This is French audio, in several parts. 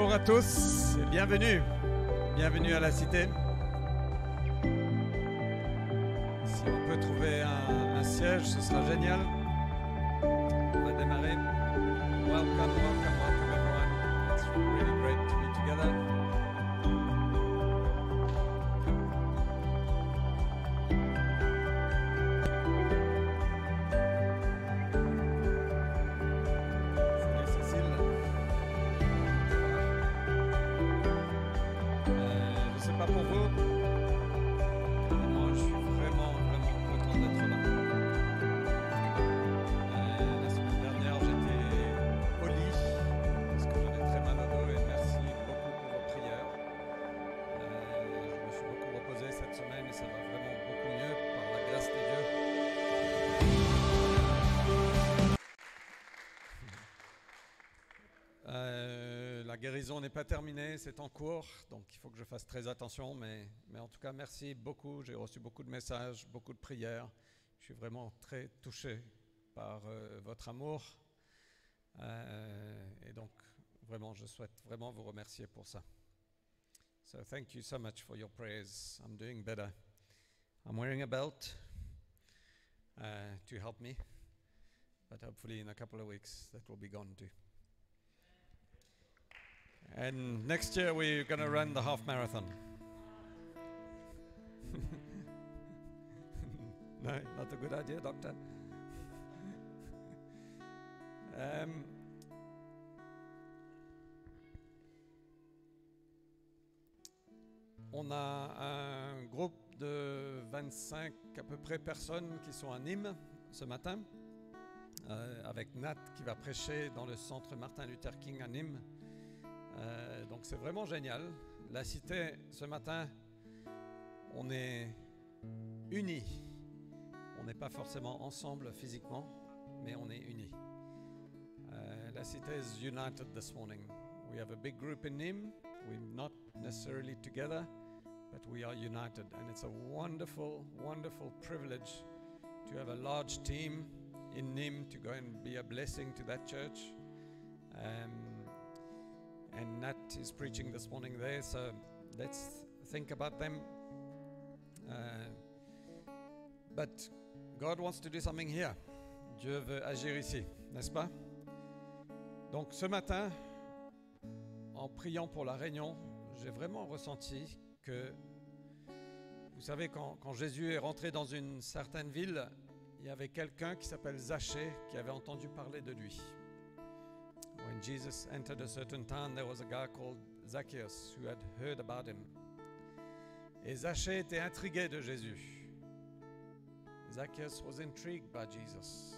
Bonjour à tous et bienvenue. Bienvenue à la Cité. Si on peut trouver un siège, ce sera génial. On va démarrer. Welcome everyone. It's really great to be together. La guérison n'est pas terminée, c'est en cours, donc il faut que je fasse très attention, mais en tout cas, merci beaucoup. J'ai reçu beaucoup de messages, beaucoup de prières. Je suis vraiment très touché par votre amour. Et donc, vraiment, je souhaite vraiment vous remercier pour ça. So, thank you so much for your prayers. I'm doing better. I'm wearing a belt to help me, but hopefully in a couple of weeks that will be gone too. And next year we're going to run the half marathon. No, not a good idea, doctor. On a un groupe de 25 à peu près personnes qui sont à Nîmes ce matin, avec Nat qui va prêcher dans le centre Martin Luther King à Nîmes. Donc c'est vraiment génial. La Cité, ce matin, on est unis. On n'est pas forcément ensemble physiquement, mais on est unis. La Cité is united this morning. We have a big group in Nîmes. We're not necessarily together, but we are united. And it's a wonderful, wonderful privilege to have a large team in Nîmes to go and be a blessing to that church. And Nat is preaching this morning there, so let's think about them. But God wants to do something here. Dieu veut agir ici, n'est-ce pas? Donc ce matin, en priant pour la Réunion, j'ai vraiment ressenti que, vous savez, quand Jésus est rentré dans une certaine ville, il y avait quelqu'un qui s'appelle Zachée qui avait entendu parler de lui. When Jesus entered a certain town, there was a guy called Zacchaeus who had heard about him. Et Zachée était intrigué de Jésus. Zacchaeus was intrigued by Jesus.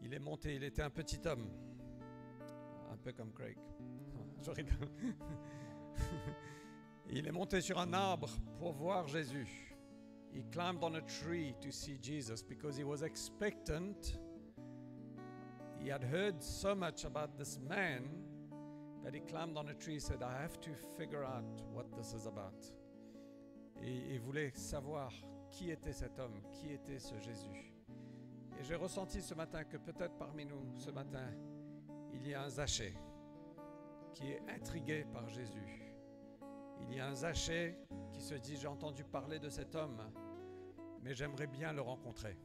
Il est monté, il était un petit homme, un peu comme Craig. Je rigole. Il est monté sur un arbre pour voir Jésus. He climbed on a tree to see Jesus because he was expectant. He had heard so much about this man that he climbed on a tree and said, I have to figure out what this is about. Et il voulait savoir qui était cet homme, qui était ce Jésus. Et j'ai ressenti ce matin que peut-être parmi nous, ce matin, il y a un Zachée qui est intrigué par Jésus. Il y a un Zachée qui se dit, j'ai entendu parler de cet homme, mais j'aimerais bien le rencontrer.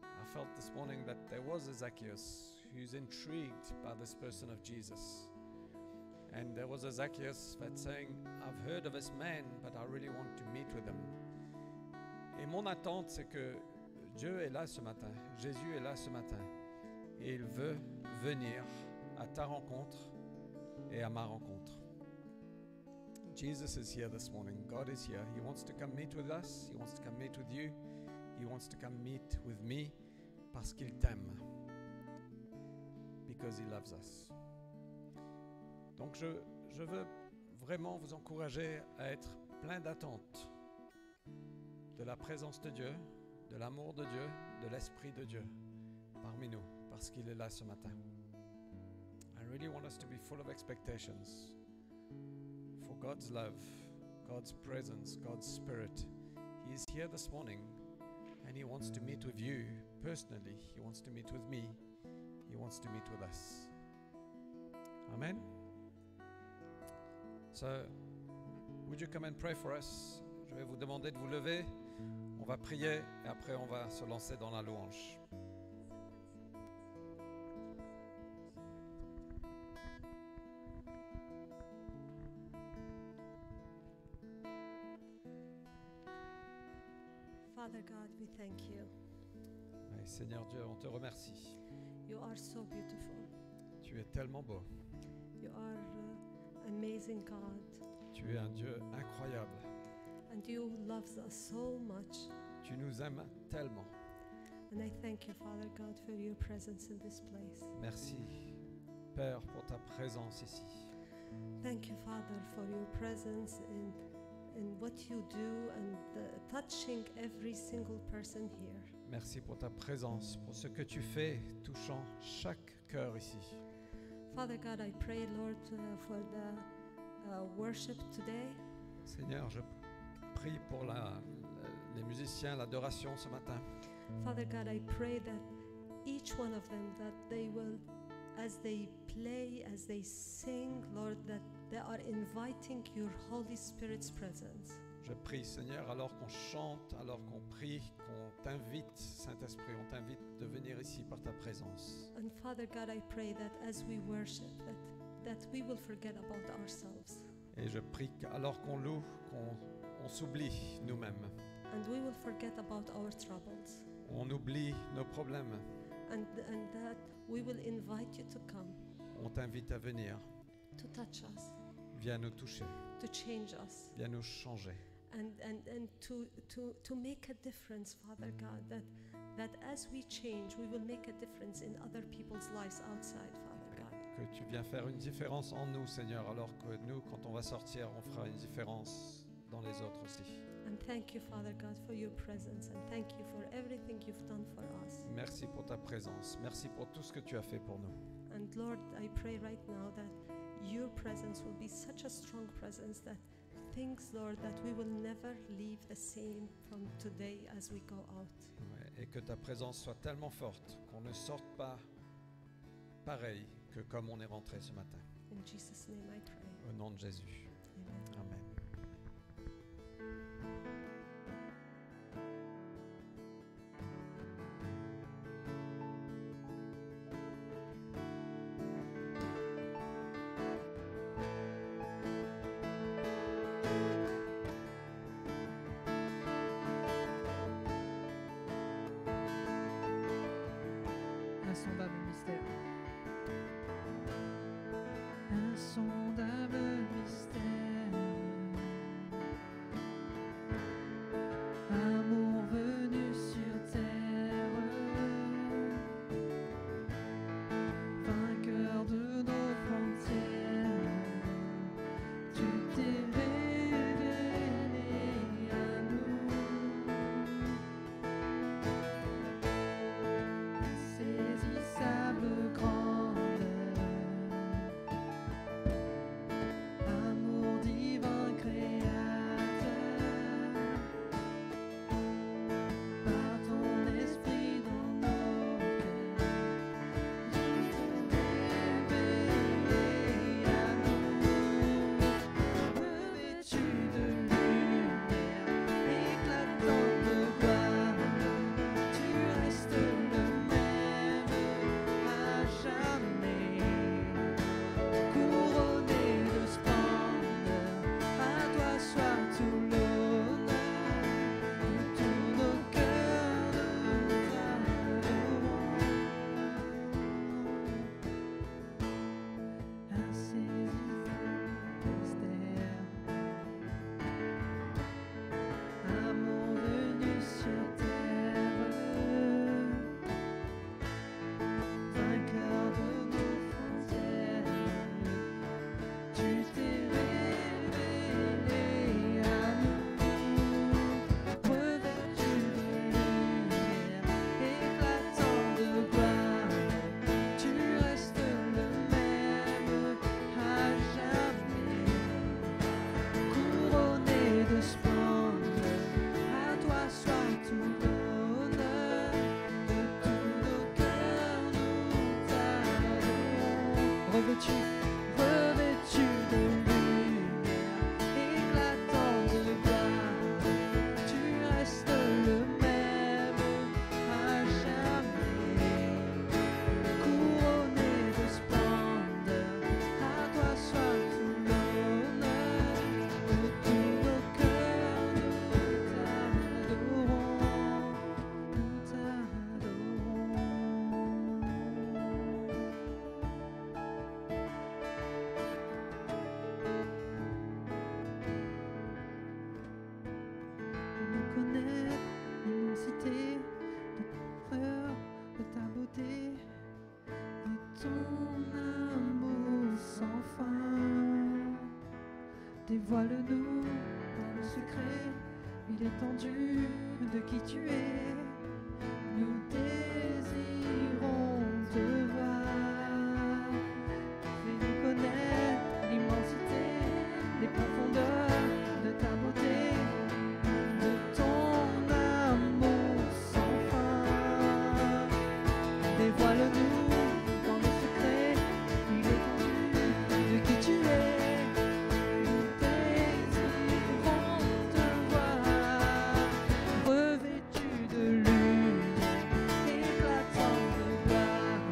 I felt this morning that there was a Zacchaeus who's intrigued by this person of Jesus. And there was a Zacchaeus that's saying, I've heard of this man, but I really want to meet with him. Et mon attente, c'est que Dieu est là ce matin, Jésus est là ce matin, et il veut venir à ta rencontre et à ma rencontre. Jesus is here this morning. God is here. He wants to come meet with us. He wants to come meet with you. He wants to come meet with me. Parce qu'il t'aime. Because he loves us. Donc je veux vraiment vous encourager à être plein d'attente de la présence de Dieu, de l'amour de Dieu, de l'Esprit de Dieu parmi nous, parce qu'il est là ce matin. I really want us to be full of expectations for God's love, God's presence, God's Spirit. He is here this morning. And he wants to meet with you personally. He wants to meet with me. He wants to meet with us. Amen. So, would you come and pray for us? Je vais vous demander de vous lever. On va prier et après on va se lancer dans la louange. Father God, we thank you. Et Seigneur Dieu, on te remercie. You are so beautiful. Tu es tellement beau. You are amazing God. Tu es un Dieu incroyable. And you love us so much. Tu nous aimes tellement. And I thank you, Father God, for your presence in this place. Merci, Père, pour ta présence ici. Thank you, Father, for your presence in what you do and touching every single person here. Merci pour ta présence, pour ce que tu fais, touchant chaque cœur ici. Father God, I pray, Lord, for the worship today. Seigneur, je prie pour les musiciens, l'adoration ce matin. Father God, I pray that each one of them, that they will, as they play, as they sing, Lord, that they are inviting your Holy Spirit's presence. Je prie, Seigneur, alors qu'on chante, alors qu'on prie, qu'on t'invite, Saint-Esprit, on t'invite de venir ici par ta présence. And Father God, I pray that as we worship, that we will forget about ourselves. Et je prie qu'alors qu'on loue, qu'on s'oublie nous-mêmes. And we will forget about our troubles. On oublie nos problèmes. And that we will invite you to come, On t'invite à venir. to touch us, Viens nous toucher. to change us, Viens nous changer. and to make a difference, Father God, that as we change, we will make a difference in other people's lives outside, Father God. Que tu viens faire une différence en nous, Seigneur, alors que nous, quand on va sortir, on fera une différence dans les autres aussi. And thank you, Father God, for your presence, and thank you for everything you've done for us. Merci pour ta présence. Merci pour tout ce que tu as fait pour nous. And Lord, I pray right now that your presence will be such a strong presence that things, Lord, that we will never leave the same from today as we go out. Ouais, et que ta présence soit tellement forte qu'on ne sorte pas pareil que comme on est rentré ce matin. In Jesus' name I pray. Au nom de Jésus. Amen. Amen. Insondable mystère. Insondable mystère. Amour venu sur terre. Vainqueur de nos frontières. Tu t'es révélé à nous. Insaisissable grandeur, amour divin créateur, par ton esprit dans nos cœurs, tu t'es révélé à nous, revêtu de lumière, éclatant de gloire, tu restes le même à jamais, couronné de splendeur, à toi soit tout l'honneur, de tous nos cœurs nous t'adorons. Insaisissable mystère, amour venu sur terre, vainqueur de nos frontières, tu t'es révélé à nous, revêtu de lumière, éclatant de gloire, tu restes le même à jamais, couronné de splendeur, à toi soit tout l'honneur, de tous nos cœurs nous t'adorons. Revêtu de lumière, Dévoile-nous dans le secret et l'étendue de qui tu es. Nous désirons te voir. Fais-nous connaître l'immensité, les profondeurs de ta beauté, de ton amour sans fin. Dévoile-nous dans le secret et l'étendue de qui tu es. Nous désirons te voir, revêtu de lumière, éclatant de gloire.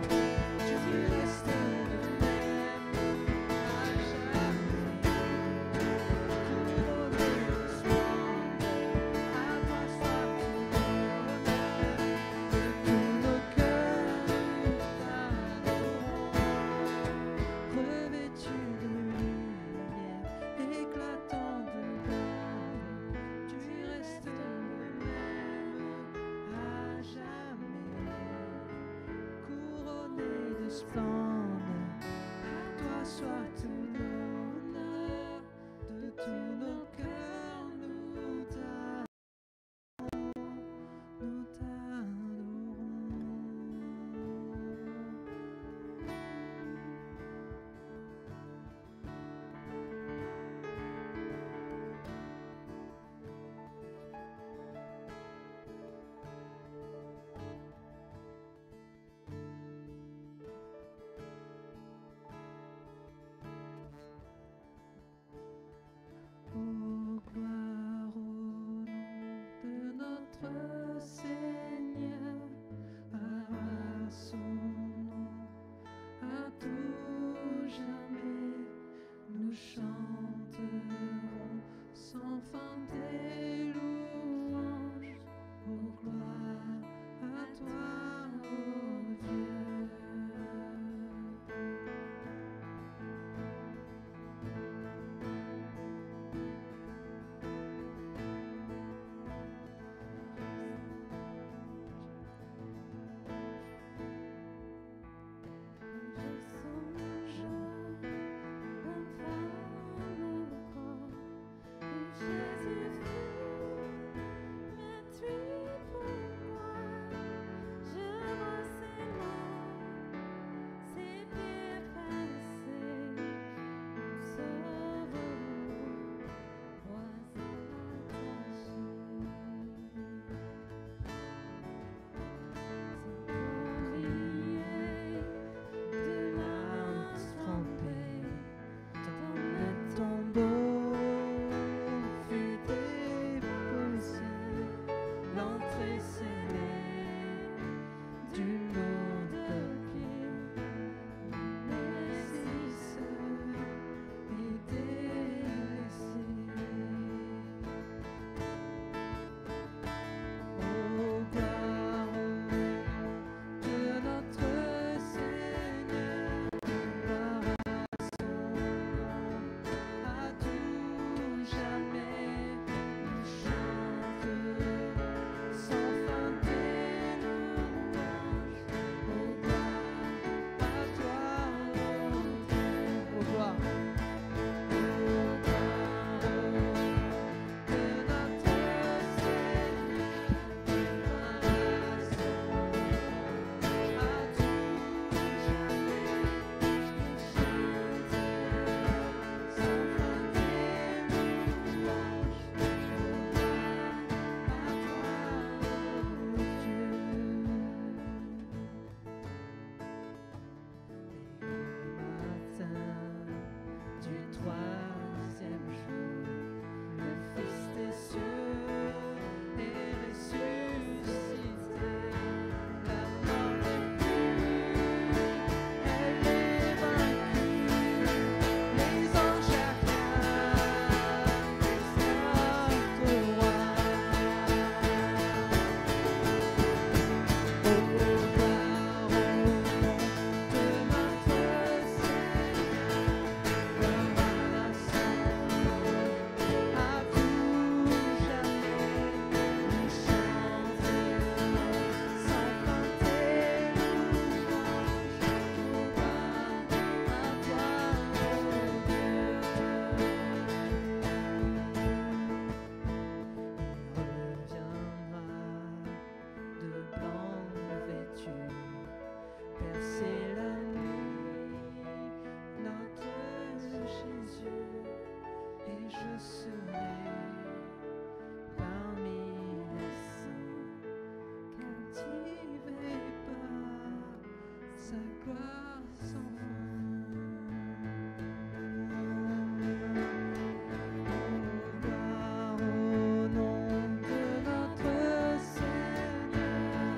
Tu restes le même à jamais, couronné de splendeur. À toi soit tout l'honneur, de tous nos cœurs nous t'adorons. Revêtu de lumière, éclatant de gloire, tu restes le même à jamais, couronné de splendeur. À toi soit tout l'honneur, de tous nos cœurs nous t'adorons, nous t'adorons. ta gloire sans fin. Gloire au nom de notre Seigneur,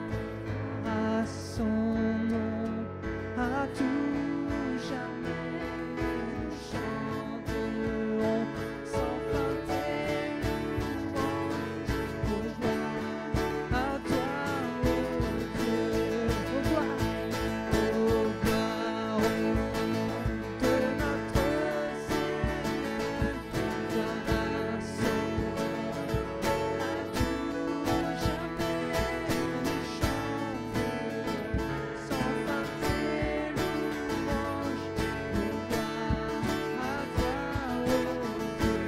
à son nom, à tout jamais, nous chanterons sans fin tes louanges. Oh, gloire à toi, ô Dieu. Oh, gloire au nom de notre Seigneur, gloire à son nom, à tout jamais, nous chanterons sans fin tes louanges. Oh, gloire à toi, ô Dieu.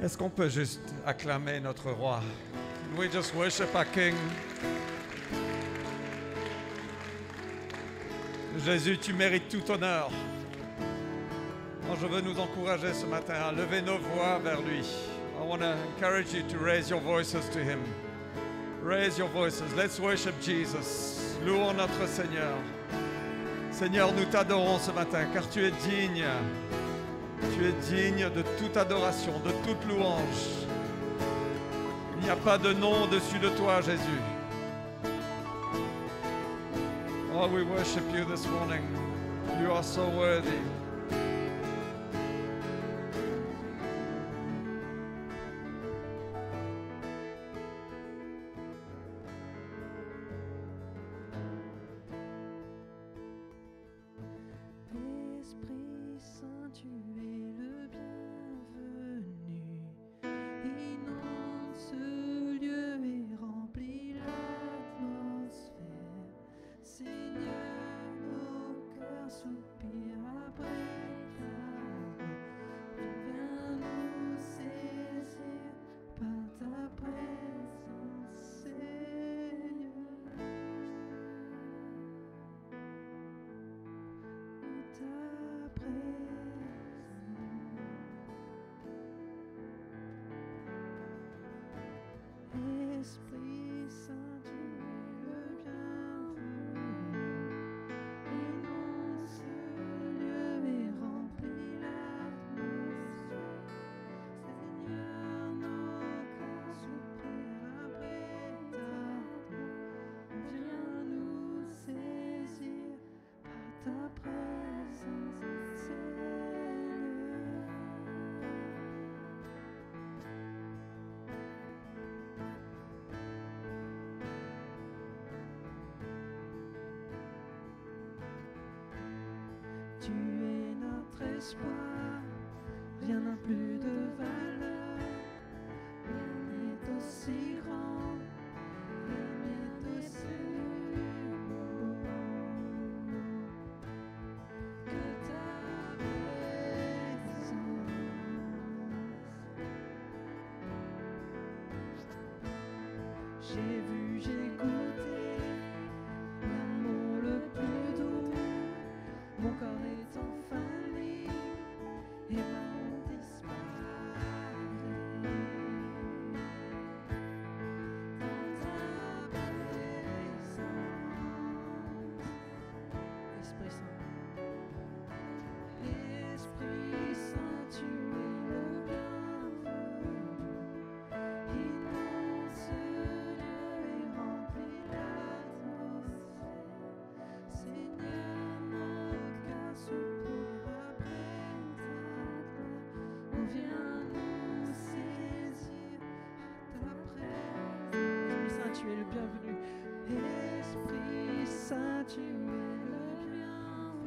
Est-ce qu'on peut juste acclamer notre roi? Can we just worship our King? Jésus, tu mérites tout honneur. Alors, je veux nous encourager ce matin à lever nos voix vers lui. I want to encourage you to raise your voices to him. Raise your voices. Let's worship Jesus. Louons notre Seigneur. Seigneur, nous t'adorons ce matin car tu es digne. Tu es digne de toute adoration, de toute louange. Il n'y a pas de nom au-dessus de toi, Jésus. Oh, we worship you this morning. You are so worthy. Esprit Saint, tu es le bienvenu. Inonde ce lieu et remplis l'atmosphère. Seigneur, nos cœurs soupirent après ta gloire. Viens nous saisir par ta présence, Seigneur. Ta présence. Esprit Saint, tu es le bienvenu. Inonde ce lieu et remplis l'atmosphère. Seigneur, nos cœurs soupirent après ta gloire. Viens nous saisir par ta présence, Seigneur. Tu es notre espoir, rien n'a plus de valeur, rien n'est aussi grand, rien n'est aussi beau que ta présence. J'ai vu, j'ai goûté l'amour le plus doux. Mon corps est enfin libre et ma honte disparaît. Dans ta présence, Esprit Saint. Esprit Saint, tu es le bienvenu. Inonde ce lieu et remplis l'atmosphère. Seigneur, nos cœurs soupirent après ta gloire. Oh, viens nous saisir à ta présence. Esprit Saint, tu es le bienvenu. Esprit Saint, tu es le bienvenu.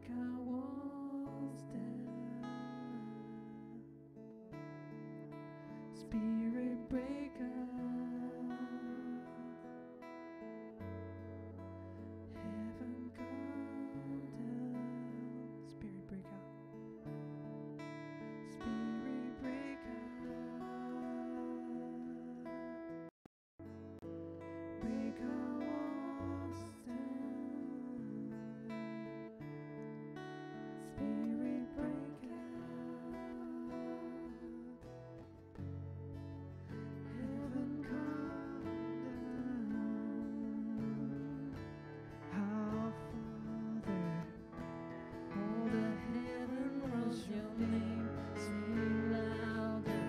break our walls down. Spirit breaker, heaven come down. Spirit breaker, spirit breaker, break our walls down. Spirit breaker, heaven come down. Our Father, all the heaven rose your name, sing louder.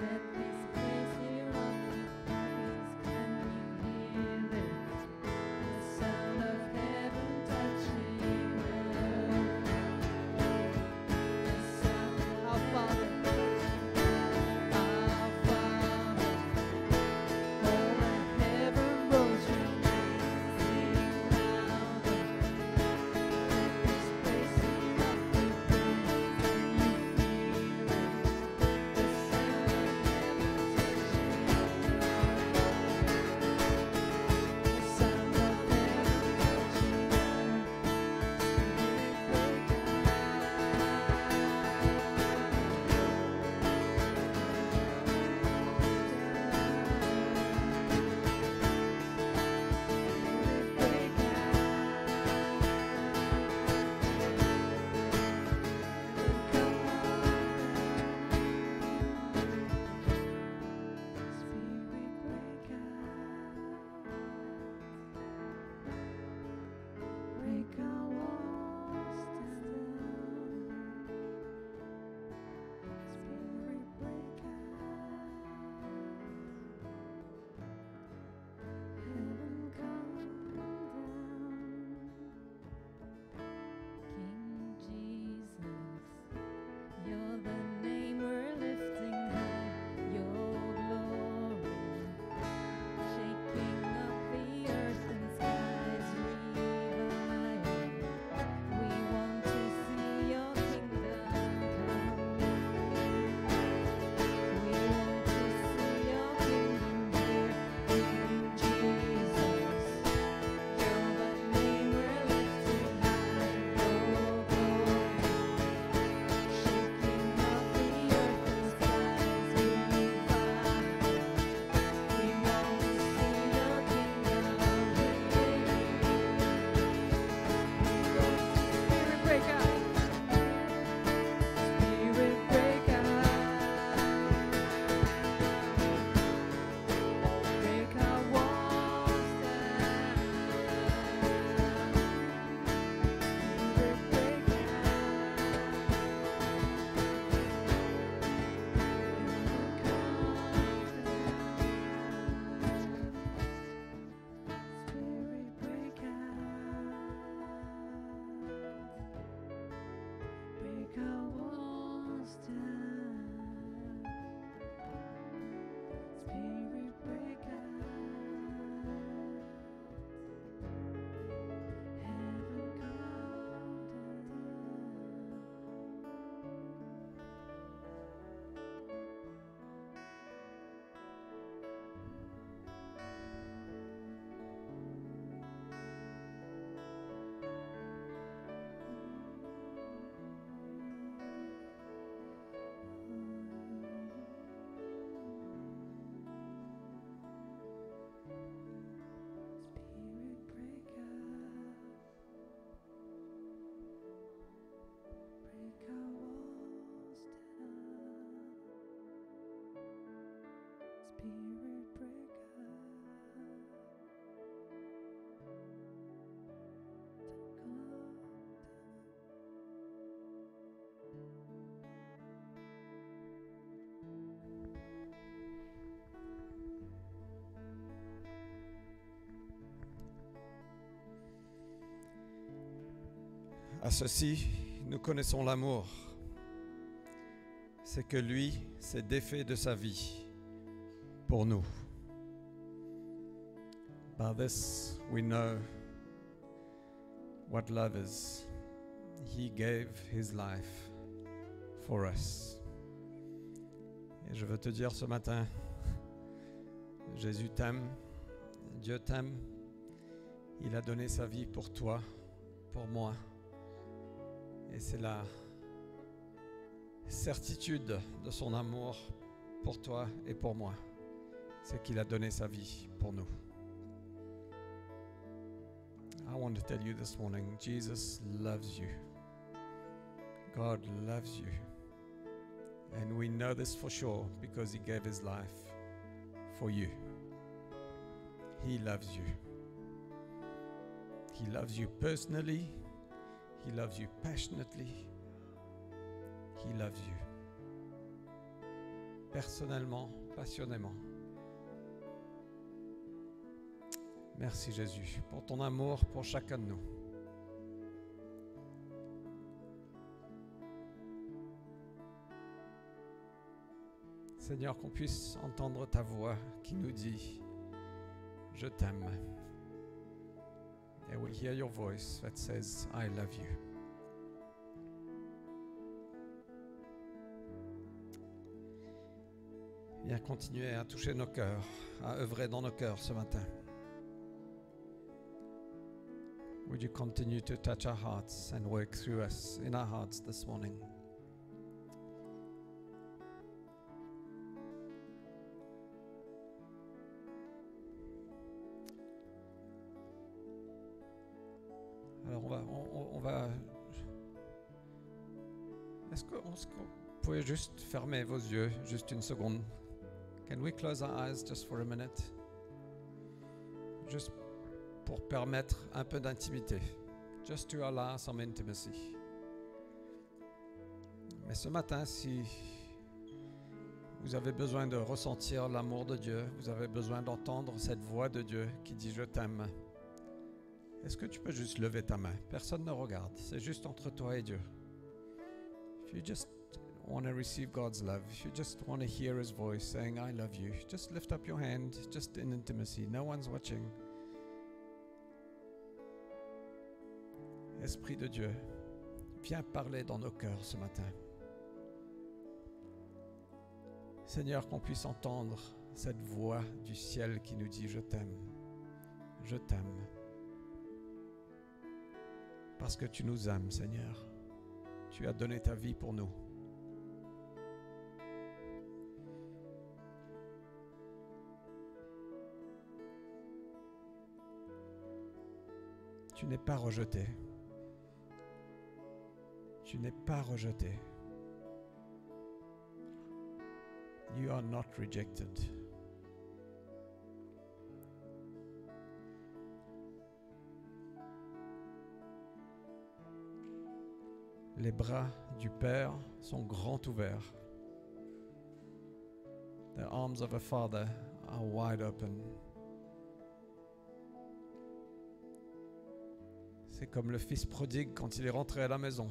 Let this place hear of the praise. Can you hear it? The sound of heaven touching earth. The sound, our Father, our Father, all the heaven rose your name, sing louder. Let this place hear of the praise. Can you hear it? The sound of heaven touching earth. The sound of heaven touching earth. Break our walls down. Spirit breaker, heaven come down. King Jesus, you're the name we're lifting high. Your glory, shaking up the earth and skies revive. We want to see your kingdom come. We want to see your kingdom here. King Jesus, you're the name we're lifting high. Your glory, shaking up the earth and skies revive. We want to see your kingdom here. Spirit breaker, spirit breaker, break our walls down. Spirit breaker, Spirit breaker, break our walls down. Spirit breaker, heaven come Spirit breaker, break our walls down. Spirit breaker, come down. À ceci, nous connaissons l'amour. C'est que lui s'est défait de sa vie pour nous. By this we know what love is. He gave his life for us. Et je veux te dire ce matin, Jésus t'aime, Dieu t'aime, il a donné sa vie pour toi, pour moi. Et c'est la certitude de son amour pour toi et pour moi, c'est qu'il a donné sa vie pour nous. I want to tell you this morning, Jesus loves you. God loves you. And we know this for sure because he gave his life for you. He loves you. He loves you personally. He loves you passionately. He loves you. Personnellement, passionnément. Merci Jésus pour ton amour pour chacun de nous. Seigneur, qu'on puisse entendre ta voix qui nous dit « Je t'aime ». And we hear your voice that says « I love you ». Viens continuer à toucher nos cœurs, à œuvrer dans nos cœurs ce matin. Would you continue to touch our hearts and work through us in our hearts this morning? Alors on va est-ce que vous pouvez juste fermer vos yeux juste une seconde? Can we close our eyes just for a minute? Juste pour permettre un peu d'intimité. Just to allow some intimacy. Mais ce matin, si vous avez besoin de ressentir l'amour de Dieu, vous avez besoin d'entendre cette voix de Dieu qui dit « Je t'aime », est-ce que tu peux juste lever ta main? Personne ne regarde, c'est juste entre toi et Dieu. If you just want to receive God's love, if you just want to hear his voice saying I love you, just lift up your hand, just in intimacy, no one's watching. Esprit de Dieu, viens parler dans nos cœurs ce matin. Seigneur, qu'on puisse entendre cette voix du ciel qui nous dit je t'aime, je t'aime. Parce que tu nous aimes, Seigneur. Tu as donné ta vie pour nous. Tu n'es pas rejeté. Tu n'es pas rejeté. You are not rejected. Les bras du Père sont grands ouverts. The arms of a Father are wide open. C'est comme le fils prodigue quand il est rentré à la maison.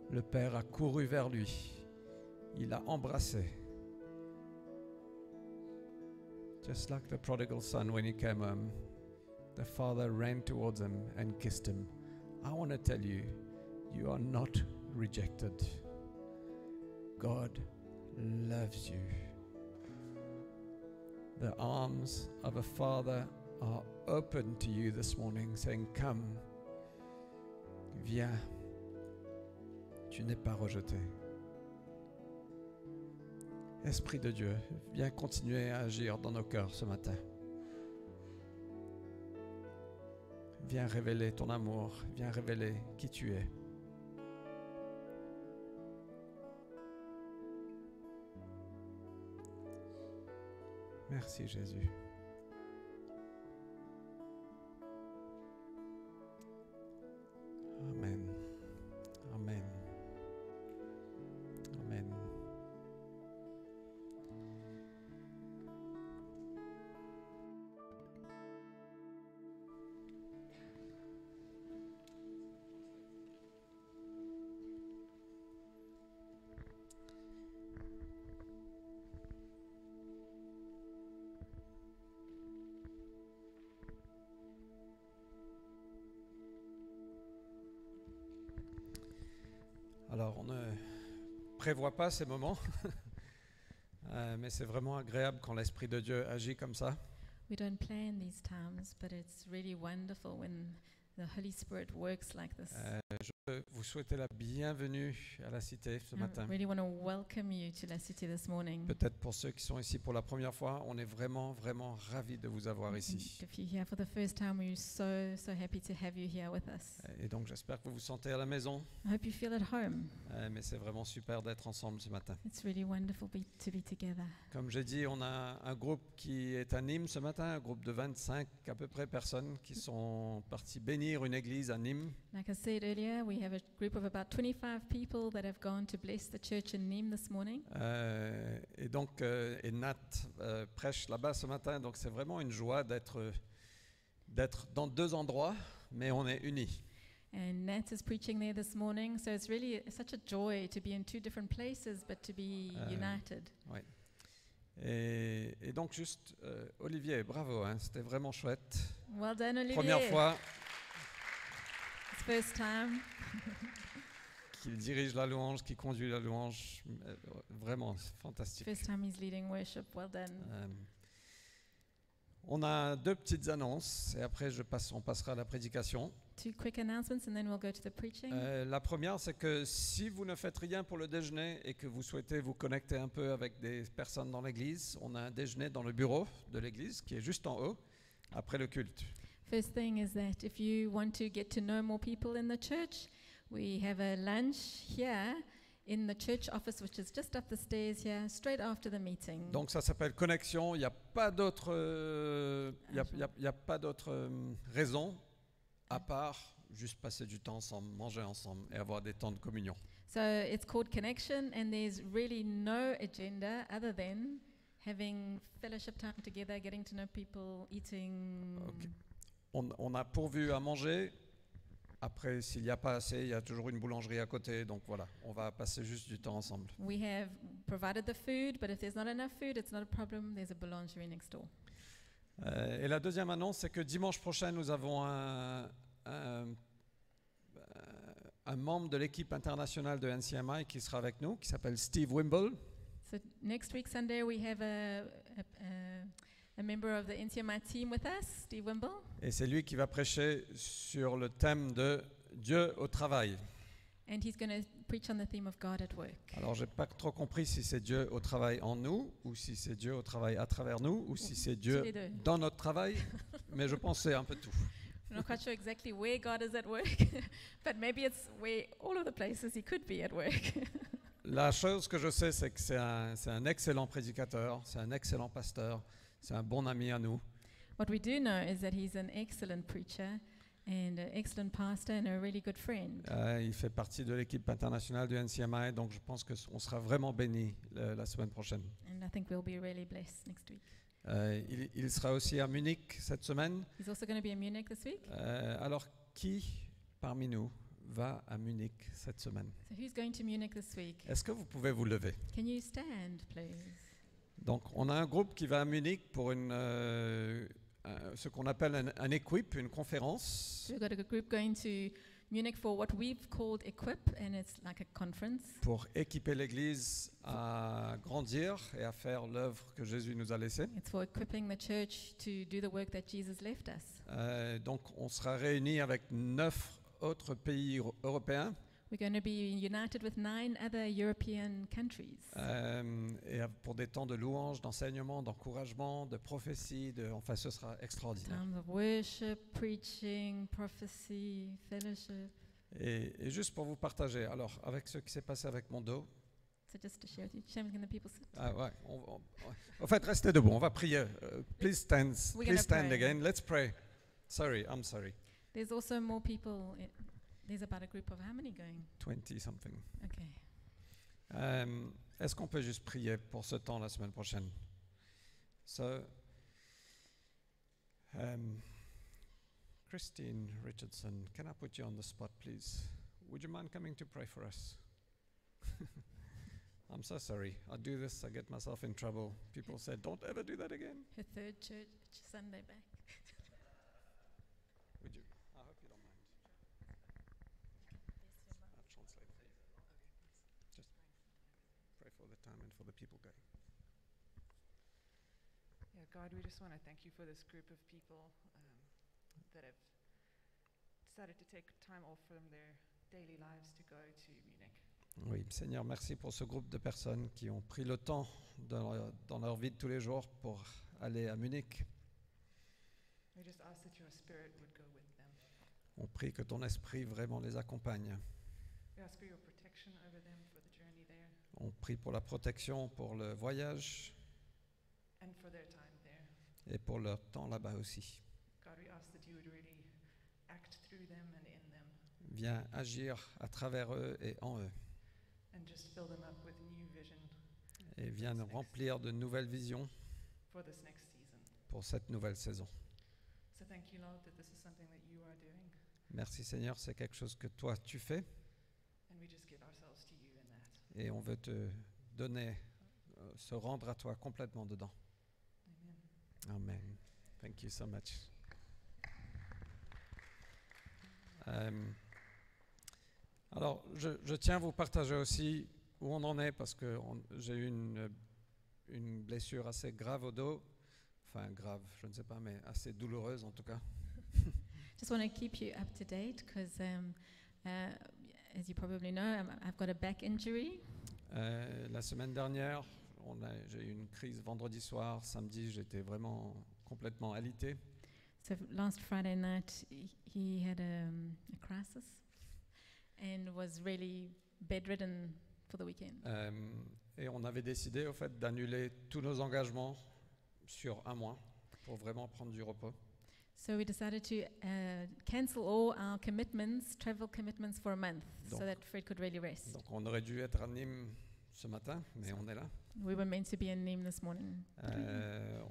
Le Père a couru vers lui. Il l'a embrassé. Just like the prodigal son when he came home, the Father ran towards him and kissed him. I want to tell you, you are not rejected. God loves you. The arms of a Father are open to you this morning, saying, Come, viens, tu n'es pas rejeté. Esprit de Dieu, viens continuer à agir dans nos cœurs ce matin. Viens révéler ton amour, viens révéler qui tu es. Merci Jésus. Amen. Amen. Amen. Alors, on ne prévoit pas ces moments, mais c'est vraiment agréable quand l'Esprit de Dieu agit comme ça. We don't plan these times, but it's really wonderful when the Holy Spirit works like this. Je veux vous souhaiter la bienvenue à la Cité ce matin. I really want to welcome you to La Cité this morning. Peut-être pour ceux qui sont ici pour la première fois, on est vraiment, vraiment ravis de vous avoir ici. If you're here for the first time, we're so happy to have you here with us. Et donc, j'espère que vous vous sentez à la maison, I hope you feel at home. mais c'est vraiment super d'être ensemble ce matin. It's really wonderful to be together. Comme j'ai dit, on a un groupe qui est à Nîmes ce matin, un groupe de 25 à peu près personnes qui sont partis bénir une église à Nîmes. Like I said earlier, we have a group of about 25 people that have gone to bless the church in Nîmes this morning. Et donc, et Nat prêche là-bas ce matin, donc c'est vraiment une joie d'être dans deux endroits, mais on est unis. And Nat is preaching there this morning, so it's really such a joy to be in two different places, but to be united. Ouais. Et donc juste, Olivier, bravo, hein, c'était vraiment chouette. Well done, Olivier. Première fois It's first time. qu'il dirige la louange, qu'il conduit la louange, vraiment c'est fantastique. First time he's leading worship. Well done. On a deux petites annonces et après on passera à la prédication. Two quick announcements and then we'll go to the preaching. La première, c'est que si vous ne faites rien pour le déjeuner et que vous souhaitez vous connecter un peu avec des personnes dans l'église, on a un déjeuner dans le bureau de l'église qui est juste en haut, après le culte. First thing is that if you want to get to know more people in the church, we have a lunch here in the church office, which is just up the stairs here, straight after the meeting. Donc ça s'appelle connexion, il n'y a pas d'autre raison à part juste passer du temps ensemble, manger ensemble et avoir des temps de communion. So it's called connection, and there's really no agenda other than having fellowship time together, getting to know people, eating. Ok. On a pourvu à manger. Après, s'il n'y a pas assez, il y a toujours une boulangerie à côté. Donc voilà, on va passer juste du temps ensemble. We have provided the food, but if there's not enough food, it's not a problem. There's a boulangerie next door. Et la deuxième annonce, c'est que dimanche prochain, nous avons un membre de l'équipe internationale de NCMI qui sera avec nous, qui s'appelle Steve Wimble. So next week, Sunday, we have a member of the NCMI team with us, Steve Wimble. Et c'est lui qui va prêcher sur le thème de Dieu au travail. And he's going to preach on the theme of God at work. Alors, j'ai pas trop compris si c'est Dieu au travail en nous, ou si c'est Dieu au travail à travers nous, ou si c'est Dieu les deux. dans notre travail, mais je pense que c'est un peu tout. I'm not quite sure exactly where God is at work, but maybe it's where all of the places he could be at work. La chose que je sais, c'est que c'est un excellent prédicateur, c'est un excellent pasteur, c'est un bon ami à nous. What we do know is that he's an excellent preacher and an excellent pastor and a really good friend. Il fait partie de l'équipe internationale du NCMI, donc je pense qu'on sera vraiment bénis la semaine prochaine. And I think we'll be really blessed next week. Il sera aussi à Munich cette semaine. He's also going to be in Munich this week. Alors, qui parmi nous va à Munich cette semaine? So who's going to Munich this week? Est-ce que vous pouvez vous lever? Can you stand, please? Donc, on a un groupe qui va à Munich pour ce qu'on appelle un equip, une conférence, So we've got a group going to Munich for what we've called Equip, and it's like a conference. pour équiper l'Église à grandir et à faire l'œuvre que Jésus nous a laissée. It's for equipping the church to do the work that Jesus left us. Donc, on sera réunis avec 9 autres pays européens We're going to be united with 9 other European countries. et pour des temps de louange, d'enseignement, d'encouragement, de prophétie. Enfin, ce sera extraordinaire. Times of worship, preaching, prophecy, fellowship. Et juste pour vous partager, alors, avec ce qui s'est passé avec mon dos, So just to share with you, Shem, can the people sit? ouais, en fait, restez debout, on va prier. Please stand, We're gonna stand pray. again. Let's pray. Sorry, I'm sorry. There's also more people. There's about a group of how many going? 20 something. Okay. Est-ce qu'on peut juste prier pour ce temps la semaine prochaine? So, Christine Richardson, can I put you on the spot, please? Would you mind coming to pray for us? I'm so sorry. I do this, I get myself in trouble. People said, don't ever do that again. Her third church Sunday back. Would you? I hope you don't mind. I'll translate for you. for the time and for the people going. Yeah, God, we just want to thank you for this group of people that have decided to take time off from their daily lives to go to Munich. Oui, Seigneur, merci pour ce groupe de personnes qui ont pris le temps dans leur vie de tous les jours pour aller à Munich. We just ask that your spirit would go with them. On prie que ton esprit vraiment les accompagne. We ask for your protection over them for the journey there On prie pour la protection, pour le voyage and for their time there. et pour leur temps là-bas aussi. God, we ask that you would really act through them and in them Viens agir à travers eux et en eux. and just fill them up with new vision Et viens nous remplir de nouvelles visions for this next season. pour cette nouvelle saison. So thank you, Lord, that this is something that you are doing, Merci Seigneur, c'est quelque chose que toi tu fais and we just give ourselves to you in that. et on veut te donner, se rendre à toi complètement dedans. Amen. Amen. Thank you so much. Alors, je tiens à vous partager aussi où on en est parce que j'ai eu une blessure assez grave au dos. Enfin, grave, je ne sais pas, mais assez douloureuse en tout cas. Just want to keep you up to date because, as you probably know, I've got a back injury. La semaine dernière, j'ai eu une crise vendredi soir. Samedi, j'étais vraiment complètement alité. So last Friday night, he had a crisis and was really bedridden for the weekend. Et on avait décidé au fait d'annuler tous nos engagements sur un mois pour vraiment prendre du repos. So we decided to cancel all our commitments, travel commitments for a month, so Donc- that Fred could really rest. Donc on aurait dû être à Nîmes ce matin, mais on est là. We were meant to be in Nîmes this morning.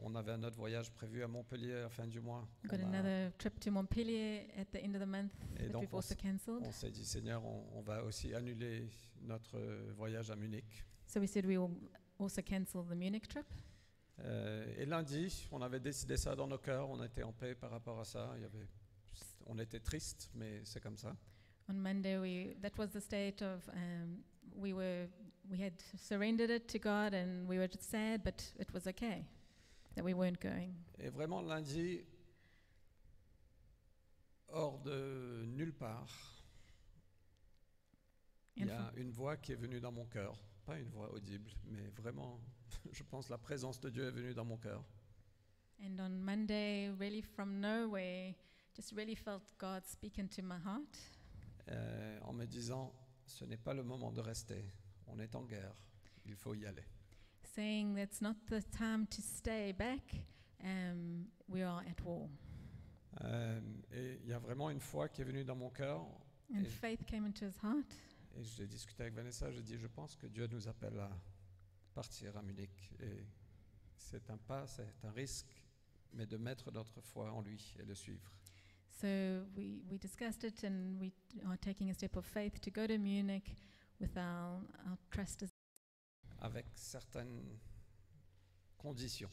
On avait un autre voyage prévu à Montpellier à la fin du mois. We've got On a- another trip to Montpellier at the end of the month Et that donc we've also cancelled. on s'est dit, Seigneur, on va aussi annuler notre voyage à Munich. So we said we will also cancel the Munich trip. Et lundi, on avait décidé ça dans nos cœurs, on était en paix par rapport à ça. On était triste, mais c'est comme ça. On Monday, that was the state of we had surrendered it to God, and we were just sad, but it was okay that we weren't going. Et vraiment lundi, hors de nulle part, il y And a une voix qui est venue dans mon cœur. Pas une voix audible, mais vraiment, je pense la présence de Dieu est venue dans mon cœur. And on Monday, really from nowhere, just really felt God speaking to my heart, En me disant, ce n'est pas le moment de rester, on est en guerre, il faut y aller. saying that's not the time to stay back. We are at war. Et il y a vraiment une foi qui est venue dans mon cœur, And Et- faith came into his heart. et j'ai discuté avec Vanessa, j'ai dit, je pense que Dieu nous appelle à partir à Munich. Et c'est un pas, c'est un risque, mais de mettre notre foi en lui et le suivre. So we discussed it, and we are taking a step of faith to go to Munich with our trust Avec certaines conditions,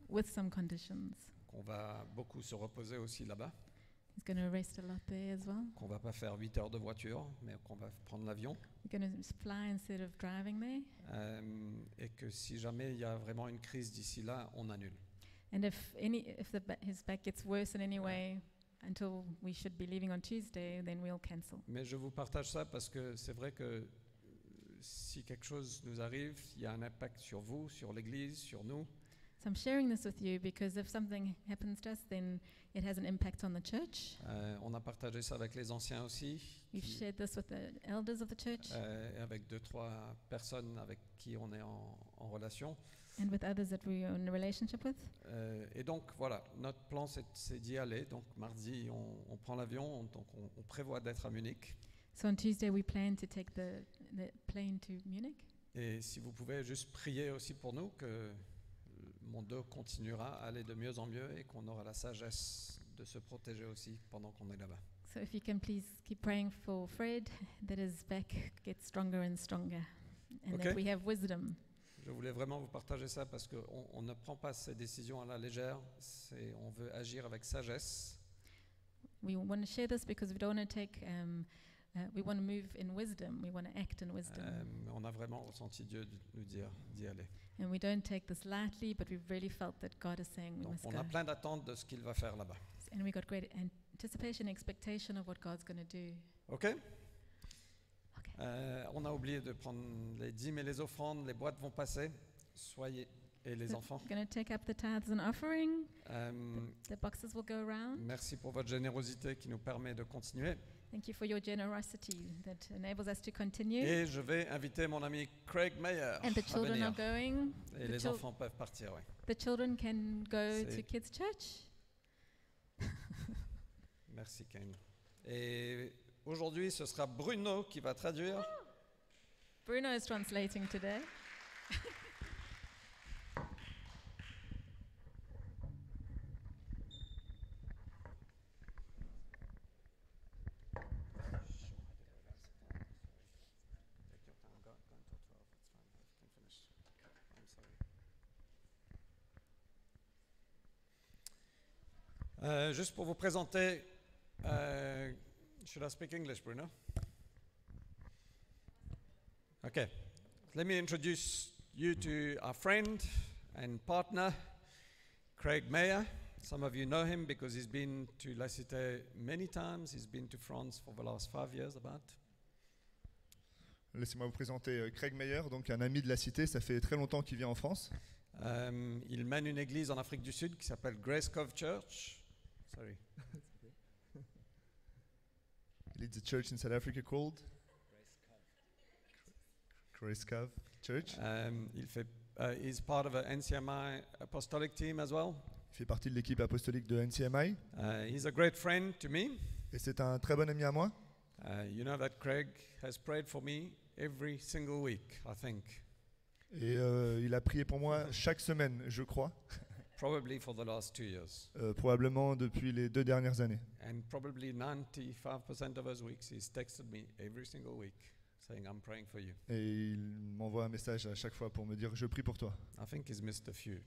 with some conditions. qu'on va beaucoup se reposer aussi là-bas, He's going to rest a lot there as well. qu'on va pas faire 8 heures de voiture, mais qu'on va prendre l'avion. We're going to fly instead of driving there. Et que si jamais il y a vraiment une crise d'ici là, on annule. And if his back gets worse in any way until we should be leaving on Tuesday, then we'll cancel. Mais je vous partage ça parce que c'est vrai que si quelque chose nous arrive, il y a un impact sur vous, sur l'Église, sur nous. So I'm sharing this with you because if something happens to us, then it has an impact on the church. On a partagé ça avec les anciens aussi, We've qui- shared this with the elders of the church et avec 2-3 personnes avec qui on est en relation. and with others that we are in a relationship with. Et donc voilà, notre plan c'est d'y aller. Donc mardi, on prend l'avion, donc on prévoit d'être à Munich. So on Tuesday, we plan to take the plane to Munich. Et si vous pouvez juste prier aussi pour nous, que mon dos continuera à aller de mieux en mieux et qu'on aura la sagesse de se protéger aussi pendant qu'on est là-bas. So if you can please keep praying for Fred, that his back gets stronger and stronger, and Okay. that we have wisdom. Je voulais vraiment vous partager ça parce qu'on on ne prend pas ces décisions à la légère, on veut agir avec sagesse. We want to share this because we don't want to take we want to move in wisdom. We want to act in wisdom. On a vraiment ressenti Dieu nous dire d'y aller. And we don't take this lightly, but we've really felt that God is saying we Donc must on go. a plein d'attentes de ce qu'il va faire là-bas. And we got great anticipation, expectation of what God's going to do. OK? Okay. On a oublié de prendre les dîmes et les offrandes. Les boîtes vont passer. Soyez et les enfants. Going to take up the tithes and offering. Euh, The boxes will go around. merci pour votre générosité qui nous permet de continuer. Thank you for your generosity that enables us to continue. Et je vais inviter mon ami Craig Meyer And the à children are venir. going. Et the les chil- enfants peuvent partir, oui. The children can go C'est- to kids' church. Merci Kane. Et aujourd'hui, ce sera Bruno qui va traduire. Bruno is translating today. Juste pour vous présenter, should I speak English, Bruno? Okay, let me introduce you to our friend and partner, Craig Meyer. Some of you know him because he's been to La Cité many times. He's been to France for the last 5 years about. Laissez-moi vous présenter Craig Meyer, donc un ami de la cité, ça fait très longtemps qu'il vient en France. Il mène une église en Afrique du Sud qui s'appelle Grace Cove Church. Sorry. Il leads a church in South Africa called Grace Cove Church. He's part of an NCMI apostolic team as well. Il fait partie de l'équipe apostolique de NCMI He's a great friend to me. et c'est un très bon ami à moi. You know that Craig has prayed for me every single week, I think. Et il a prié pour moi chaque semaine, je crois, Probably for the last 2 years. probablement depuis les 2 dernières années. And probably 95% of those weeks, he's texted me every single week saying, I'm praying for you. Et il m'envoie un message à chaque fois pour me dire « Je prie pour toi I think he's missed a few. ».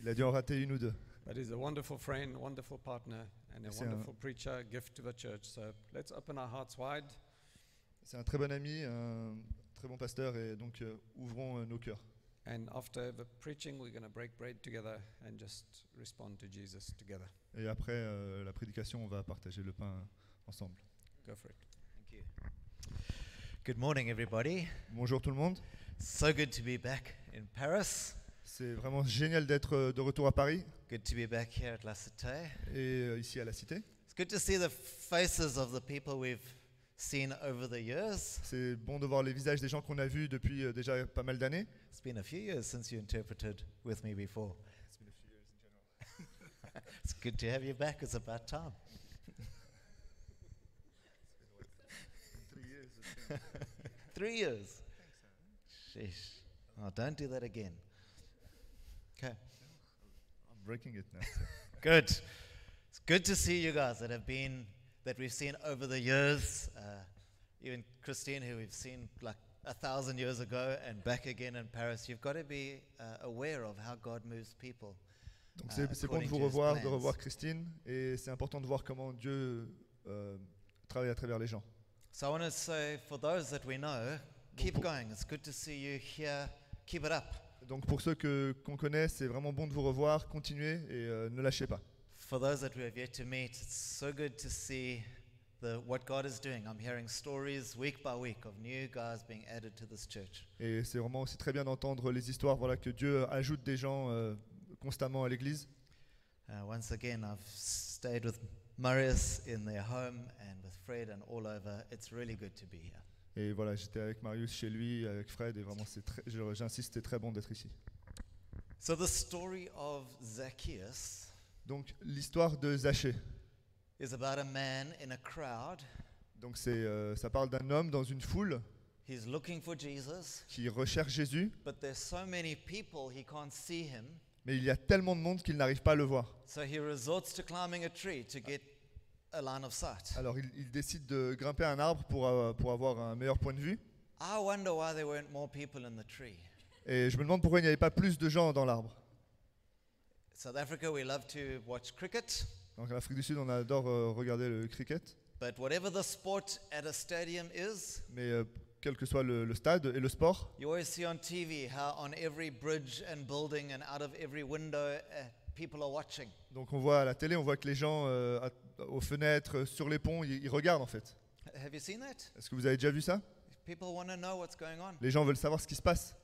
Il a dû en rater une ou deux. But he's a wonderful friend, wonderful partner, and a C'est un- wonderful preacher, gift to the church. So let's open our hearts wide. C'est un très bon ami, un très bon pasteur, et donc ouvrons nos cœurs. And after the preaching, we're going to break bread together and just respond to Jesus together. Et après la prédication, on va partager le pain ensemble. Go for it. Thank you. Good morning, everybody. Bonjour tout le monde. So good to be back in Paris. C'est vraiment génial d'être de retour à Paris Good to be back here at La Cité. et ici à la Cité. It's good to see the faces of the people we've seen over the years. C'est bon de voir les visages des gens qu'on a vus depuis déjà pas mal d'années. It's been a few years since you interpreted with me before. It's good to have you back. It's about time. 3 years. Sheesh. Oh, don't do that again. Okay. I'm breaking it now. Good. It's good to see you guys that we've seen over the years. Even Christine, who we've seen like 1,000 years ago and back again in Paris. You've got to be aware of how God moves people. Donc c'est bon de according vous to his revoir, de plans. revoir Christine, et c'est important de voir comment Dieu travaille à travers les gens. So I want to say, for those that we know, keep going. It's good to see you here. Keep it up. Donc pour ceux qu'on connaît, c'est vraiment bon de vous revoir, continuez et ne lâchez pas. For those that we have yet to meet, it's so good to see what God is doing. I'm hearing stories week by week of new guys being added to this church. Et c'est vraiment aussi très bien d'entendre les histoires, voilà, que Dieu ajoute des gens constamment à l'église. Once again, I've stayed with Marius in their home and with Fred and all over. It's really good to be here. Et voilà, j'étais avec Marius chez lui, avec Fred, et vraiment, j'insiste, c'est très bon d'être ici. So the story of Zacchaeus Donc l'histoire de Zachée. is about a man in a crowd. Donc ça parle d'un homme dans une foule He's looking for Jesus, qui recherche Jésus, but there's so many people he can't see him. mais il y a tellement de monde qu'il n'arrive pas à le voir. So he resorts to climbing a tree to get a line of sight. Alors il décide de grimper un arbre pour avoir un meilleur point de vue. I wonder why there weren't more people in the tree. Et je me demande pourquoi il n'y avait pas plus de gens dans l'arbre. South Africa, we love to watch cricket, Donc en Afrique du Sud, on adore regarder le cricket. But whatever the sport at a stadium is, Mais quel que soit le stade et le sport, you always see on TV how on every bridge and building and out of every window people are watching. donc on voit à la télé, on voit que les gens aux fenêtres, sur les ponts, ils regardent en fait. Have you seen that? Est-ce que vous avez déjà vu ça? People want to know what's going on. Les gens veulent savoir ce qui se passe.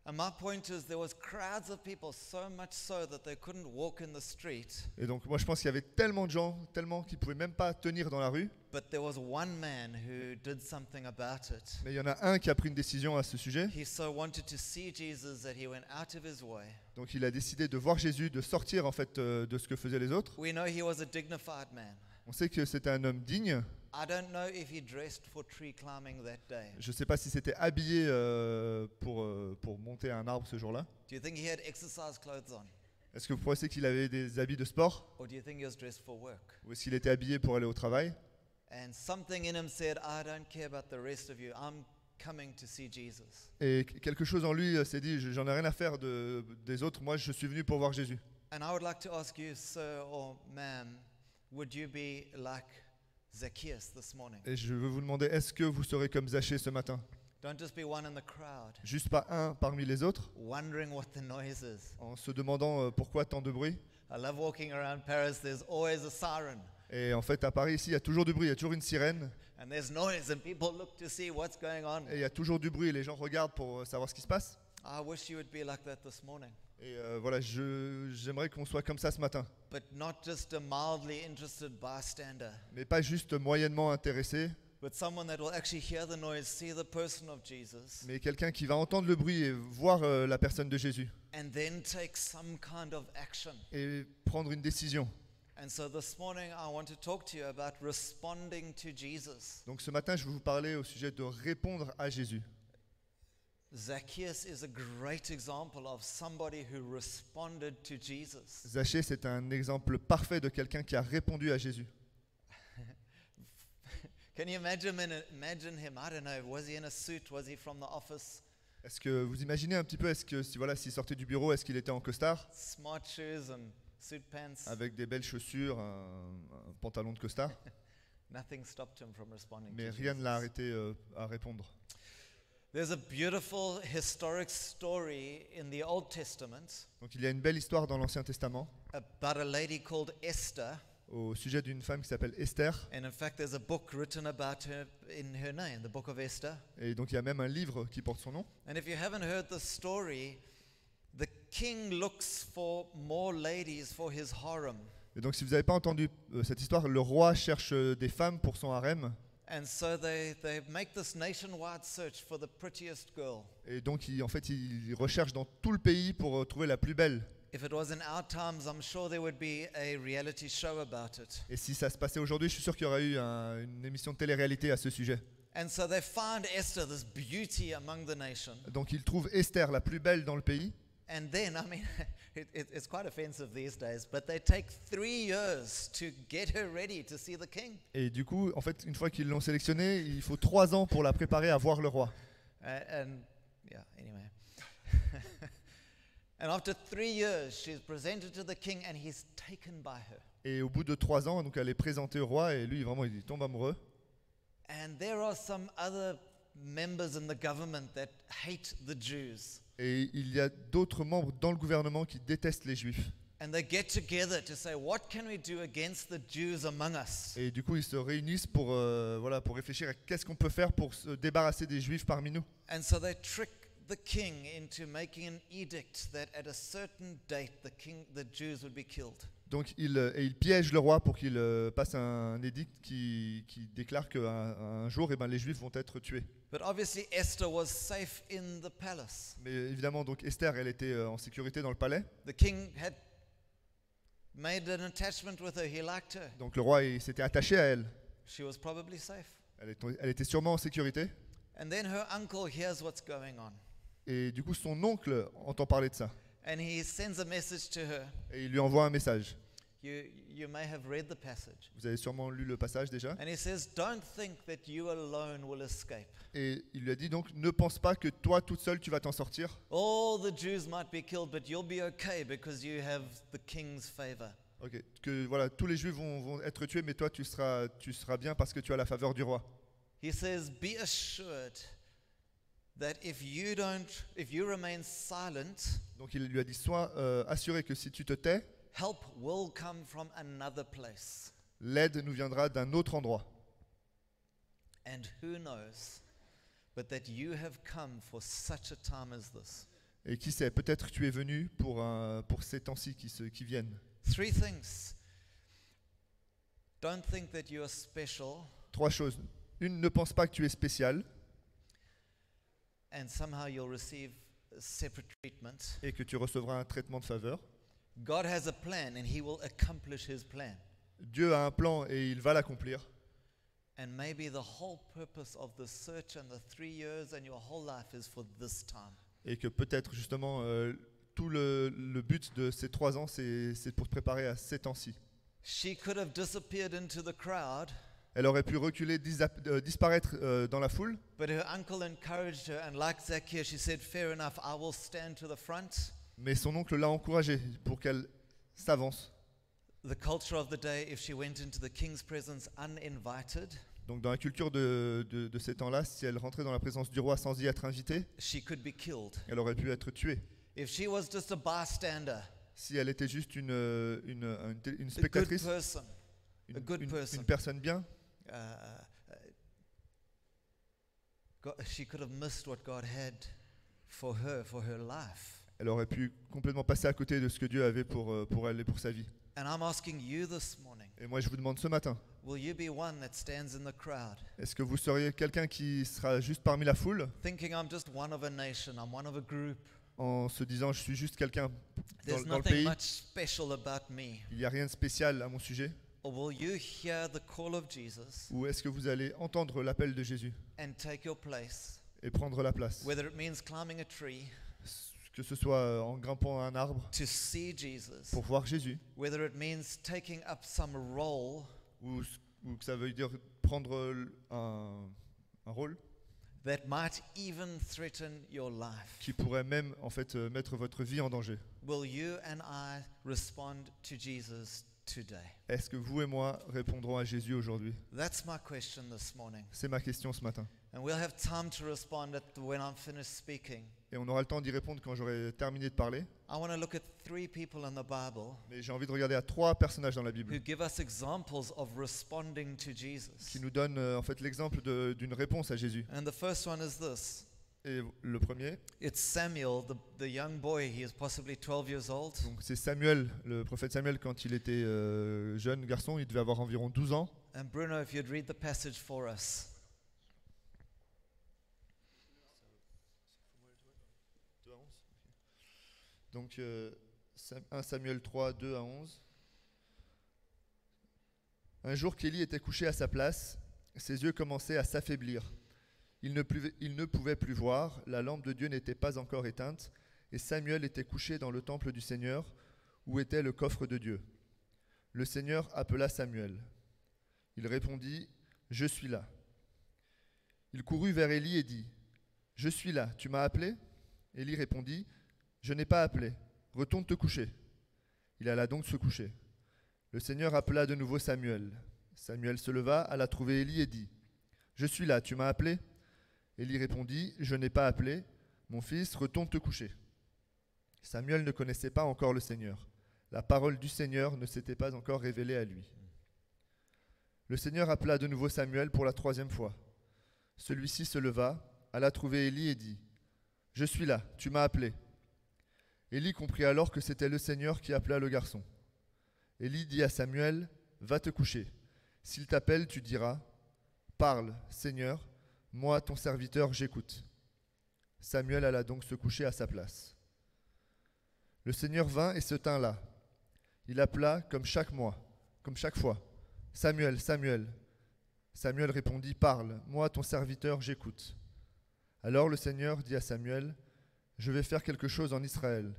And my point is there was crowds of people, so much so that they couldn't walk in the street. Et donc moi je pense qu'il y avait tellement de gens, tellement qu'ils ne pouvaient même pas tenir dans la rue. But there was one man who did something about it. Mais il y en a un qui a pris une décision à ce sujet. He so wanted to see Jesus that he went out of his way. Donc il a décidé de voir Jésus, de sortir en fait de ce que faisaient les autres. We know he was a dignified man. On sait que c'était un homme digne. I don't know if he dressed for tree climbing that day. Je ne sais pas si c'était habillé pour monter un arbre ce jour-là. Do you think he had exercise clothes on? Est-ce que vous pensez qu'il avait des habits de sport? Or do you think he was dressed for work? Ou est-ce qu'il était habillé pour aller au travail? And something in him said, I don't care about the rest of you. I'm coming to see Jesus. Et quelque chose en lui s'est dit, j'en ai rien à faire des autres, moi je suis venu pour voir Jésus. And I would like to ask you, sir or ma'am, would you be like Zacchaeus this morning? Et je veux vous demander, est-ce que vous serez comme Zachée ce matin? Don't just be one in the crowd, Juste pas un parmi les autres, wondering what the noise is. en se demandant pourquoi tant de bruit. I love walking around Paris. There's always a siren. Et en fait, à Paris, ici, il y a toujours du bruit, il y a toujours une sirène, And there's noise, and people look to see what's going on. et il y a toujours du bruit, et les gens regardent pour savoir ce qui se passe. I wish you would be like that this morning. Et voilà, j'aimerais qu'on soit comme ça ce matin. But not just a mildly interested bystander, Mais pas juste moyennement intéressé, but someone that will actually hear the noise, see the person of Jesus, mais quelqu'un qui va entendre le bruit et voir la personne de Jésus, and then take some kind of action. et prendre une décision. And so this morning I want to talk to you about responding to Jesus. Donc ce matin, je vais vous parler au sujet de répondre à Jésus. Zacchaeus is a great example of somebody who responded to Jesus. Zachée, c'est un exemple parfait de quelqu'un qui a répondu à Jésus. Can you imagine him? I don't know. Was he in a suit? Was he from the office? Est-ce que vous imaginez un petit peu, est-ce que s'il sortait du bureau, est-ce qu'il était en costard, Smart shoes and suit pants. avec des belles chaussures, un pantalon de costard? Nothing stopped him from responding Mais to rien ne l'a Jesus. arrêté à répondre. There's a beautiful historic story in the Old Testament Donc il y a une belle histoire dans l'Ancien Testament about a lady called Esther. au sujet d'une femme qui s'appelle Esther. And in fact, there's a book written about her in her name, the book of Esther. Et donc il y a même un livre qui porte son nom. And if you haven't heard the story, the king looks for more ladies for his harem. Et donc si vous n'avez pas entendu cette histoire, le roi cherche des femmes pour son harem. And so they make this nationwide search for the prettiest girl. Et donc il recherche dans tout le pays pour trouver la plus belle. If it was in our times, I'm sure there would be a reality show about it. Et si ça se passait aujourd'hui, je suis sûr qu'il y aurait eu une émission de télé-réalité à ce sujet. And so they find Esther, this beauty among the nation. Donc il trouve Esther la plus belle dans le pays. And then, I mean, it's quite offensive these days, but they take 3 years to get her ready to see the king. Et du coup, en fait, une fois qu'ils l'ont sélectionnée, il faut 3 ans pour la préparer à voir le roi. And yeah, anyway. And after 3 years, she's presented to the king and he's taken by her. Et au bout de 3 ans, donc elle est présentée au roi et lui, vraiment, il tombe amoureux. And there are some other members in the government that hate the Jews. Et il y a d'autres membres dans le gouvernement qui détestent les Juifs. And they get together to say, what can we do against the Jews among us? Et du coup, ils se réunissent pour réfléchir à qu'est-ce qu'on peut faire pour se débarrasser des Juifs parmi nous. And so they trick the king into making an edict that at a certain date the Jews would be killed. Donc ils piègent le roi pour qu'il passe un édict qui déclare qu'un jour, les Juifs vont être tués. But obviously Esther was safe in the palace. Mais évidemment, donc Esther, elle était en sécurité dans le palais. The king had made an attachment with her. He liked her. Donc le roi il s'était attaché à elle. She was probably safe. Elle était sûrement en sécurité. And then her uncle hears what's going on. Et du coup, son oncle entend parler de ça. And he sends a message to her. Et il lui envoie un message. You may have read the passage. Vous avez sûrement lu le passage déjà. And he says, don't think that you alone will escape. Et il lui a dit donc, ne pense pas que toi toute seule tu vas t'en sortir. All the Jews might be killed, but you'll be okay because you have the king's favor. Ok. Que voilà, tous les Juifs vont être tués, mais toi tu seras bien parce que tu as la faveur du roi. He says, be assured that if you remain silent, Donc il lui a dit, sois assuré que si tu te tais, help will come from another place. l'aide nous viendra d'un autre endroit. And who knows, but that you have come for such a time as this. Et qui sait, peut-être tu es venu pour ces temps-ci qui viennent. 3 things. Don't think that you are special 3 choses. Une, ne pense pas que tu es spécial and somehow you'll receive separate treatment. et que tu recevras un traitement de faveur. God has a plan and he will accomplish his plan. Dieu a un plan et il va l'accomplir. And maybe the whole purpose of the search and the 3 years and your whole life is for this time. Et que peut-être justement tout le but de ces 3 ans, c'est pour te préparer à ces temps-ci. She could have disappeared into the crowd, Elle aurait pu reculer, disparaître dans la foule, but her uncle encouraged her, and like Zacchaeus, she said, fair enough, I will stand to the front. mais son oncle l'a encouragée pour qu'elle s'avance. The culture of the day, if she went into the king's presence uninvited, Donc dans la culture de ces temps-là, si elle rentrait dans la présence du roi sans y être invitée, she could be killed. elle aurait pu être tuée. If she was just a bystander, Si elle était juste une a good spectatrice, person, a good person, une personne bien, she could have missed what God had for her life. elle aurait pu complètement passer à côté de ce que Dieu avait pour elle et pour sa vie. And I'm asking you this morning, Et moi je vous demande ce matin, will you be one that stands in the crowd, est-ce que vous seriez quelqu'un qui sera juste parmi la foule thinking I'm just one of a nation, I'm one of a group, en se disant je suis juste quelqu'un there's dans le nothing pays, much special about me? il n'y a rien de spécial à mon sujet? Or will you hear the call of Jesus Ou est-ce que vous allez entendre l'appel de Jésus and take your place, et prendre la place? whether it means climbing a tree Que ce soit en grimpant à un arbre to see Jesus, pour voir Jésus, whether it means taking up some role ou que ça veut dire prendre un rôle that might even threaten your life. qui pourrait même en fait mettre votre vie en danger. Will you and I respond to Jesus today? Est-ce que vous et moi répondrons à Jésus aujourd'hui? That's my question this morning. C'est ma question ce matin. And we'll have time to respond when I'm finished speaking. Et on aura le temps d'y répondre quand j'aurai terminé de parler. I want to look at 3 people in the Bible Mais j'ai envie de regarder à 3 personnages dans la who Bible give us examples of responding to qui Jesus. nous donnent en fait l'exemple d'une réponse à Jésus. And the first one is this. Et le premier, It's Samuel, the young boy. He is possibly 12 years old. donc c'est Samuel, le prophète Samuel quand il était jeune garçon, il devait avoir environ 12 ans. And Bruno, if you'd read the passage for us. Donc 1 Samuel 3, 2 à 11. Un jour qu'Élie était couché à sa place, ses yeux commençaient à s'affaiblir. Il ne pouvait plus voir, la lampe de Dieu n'était pas encore éteinte, et Samuel était couché dans le temple du Seigneur, où était le coffre de Dieu. Le Seigneur appela Samuel. Il répondit, « Je suis là. » Il courut vers Élie et dit, « Je suis là, tu m'as appelé ?» Élie répondit, « Je n'ai pas appelé, retourne te coucher. » Il alla donc se coucher. Le Seigneur appela de nouveau Samuel. Samuel se leva, alla trouver Élie et dit, « Je suis là, tu m'as appelé ?» Élie répondit, « Je n'ai pas appelé, mon fils, retourne te coucher. » Samuel ne connaissait pas encore le Seigneur. La parole du Seigneur ne s'était pas encore révélée à lui. Le Seigneur appela de nouveau Samuel pour la 3e fois. Celui-ci se leva, alla trouver Élie et dit, « Je suis là, tu m'as appelé. » Élie comprit alors que c'était le Seigneur qui appela le garçon. Élie dit à Samuel, « Va te coucher. S'il t'appelle, tu diras, « Parle, Seigneur, moi, ton serviteur, j'écoute. » Samuel alla donc se coucher à sa place. Le Seigneur vint et se tint là. Il appela comme chaque fois, « Samuel, Samuel. » Samuel répondit, « Parle, moi, ton serviteur, j'écoute. » Alors le Seigneur dit à Samuel, « Je vais faire quelque chose en Israël.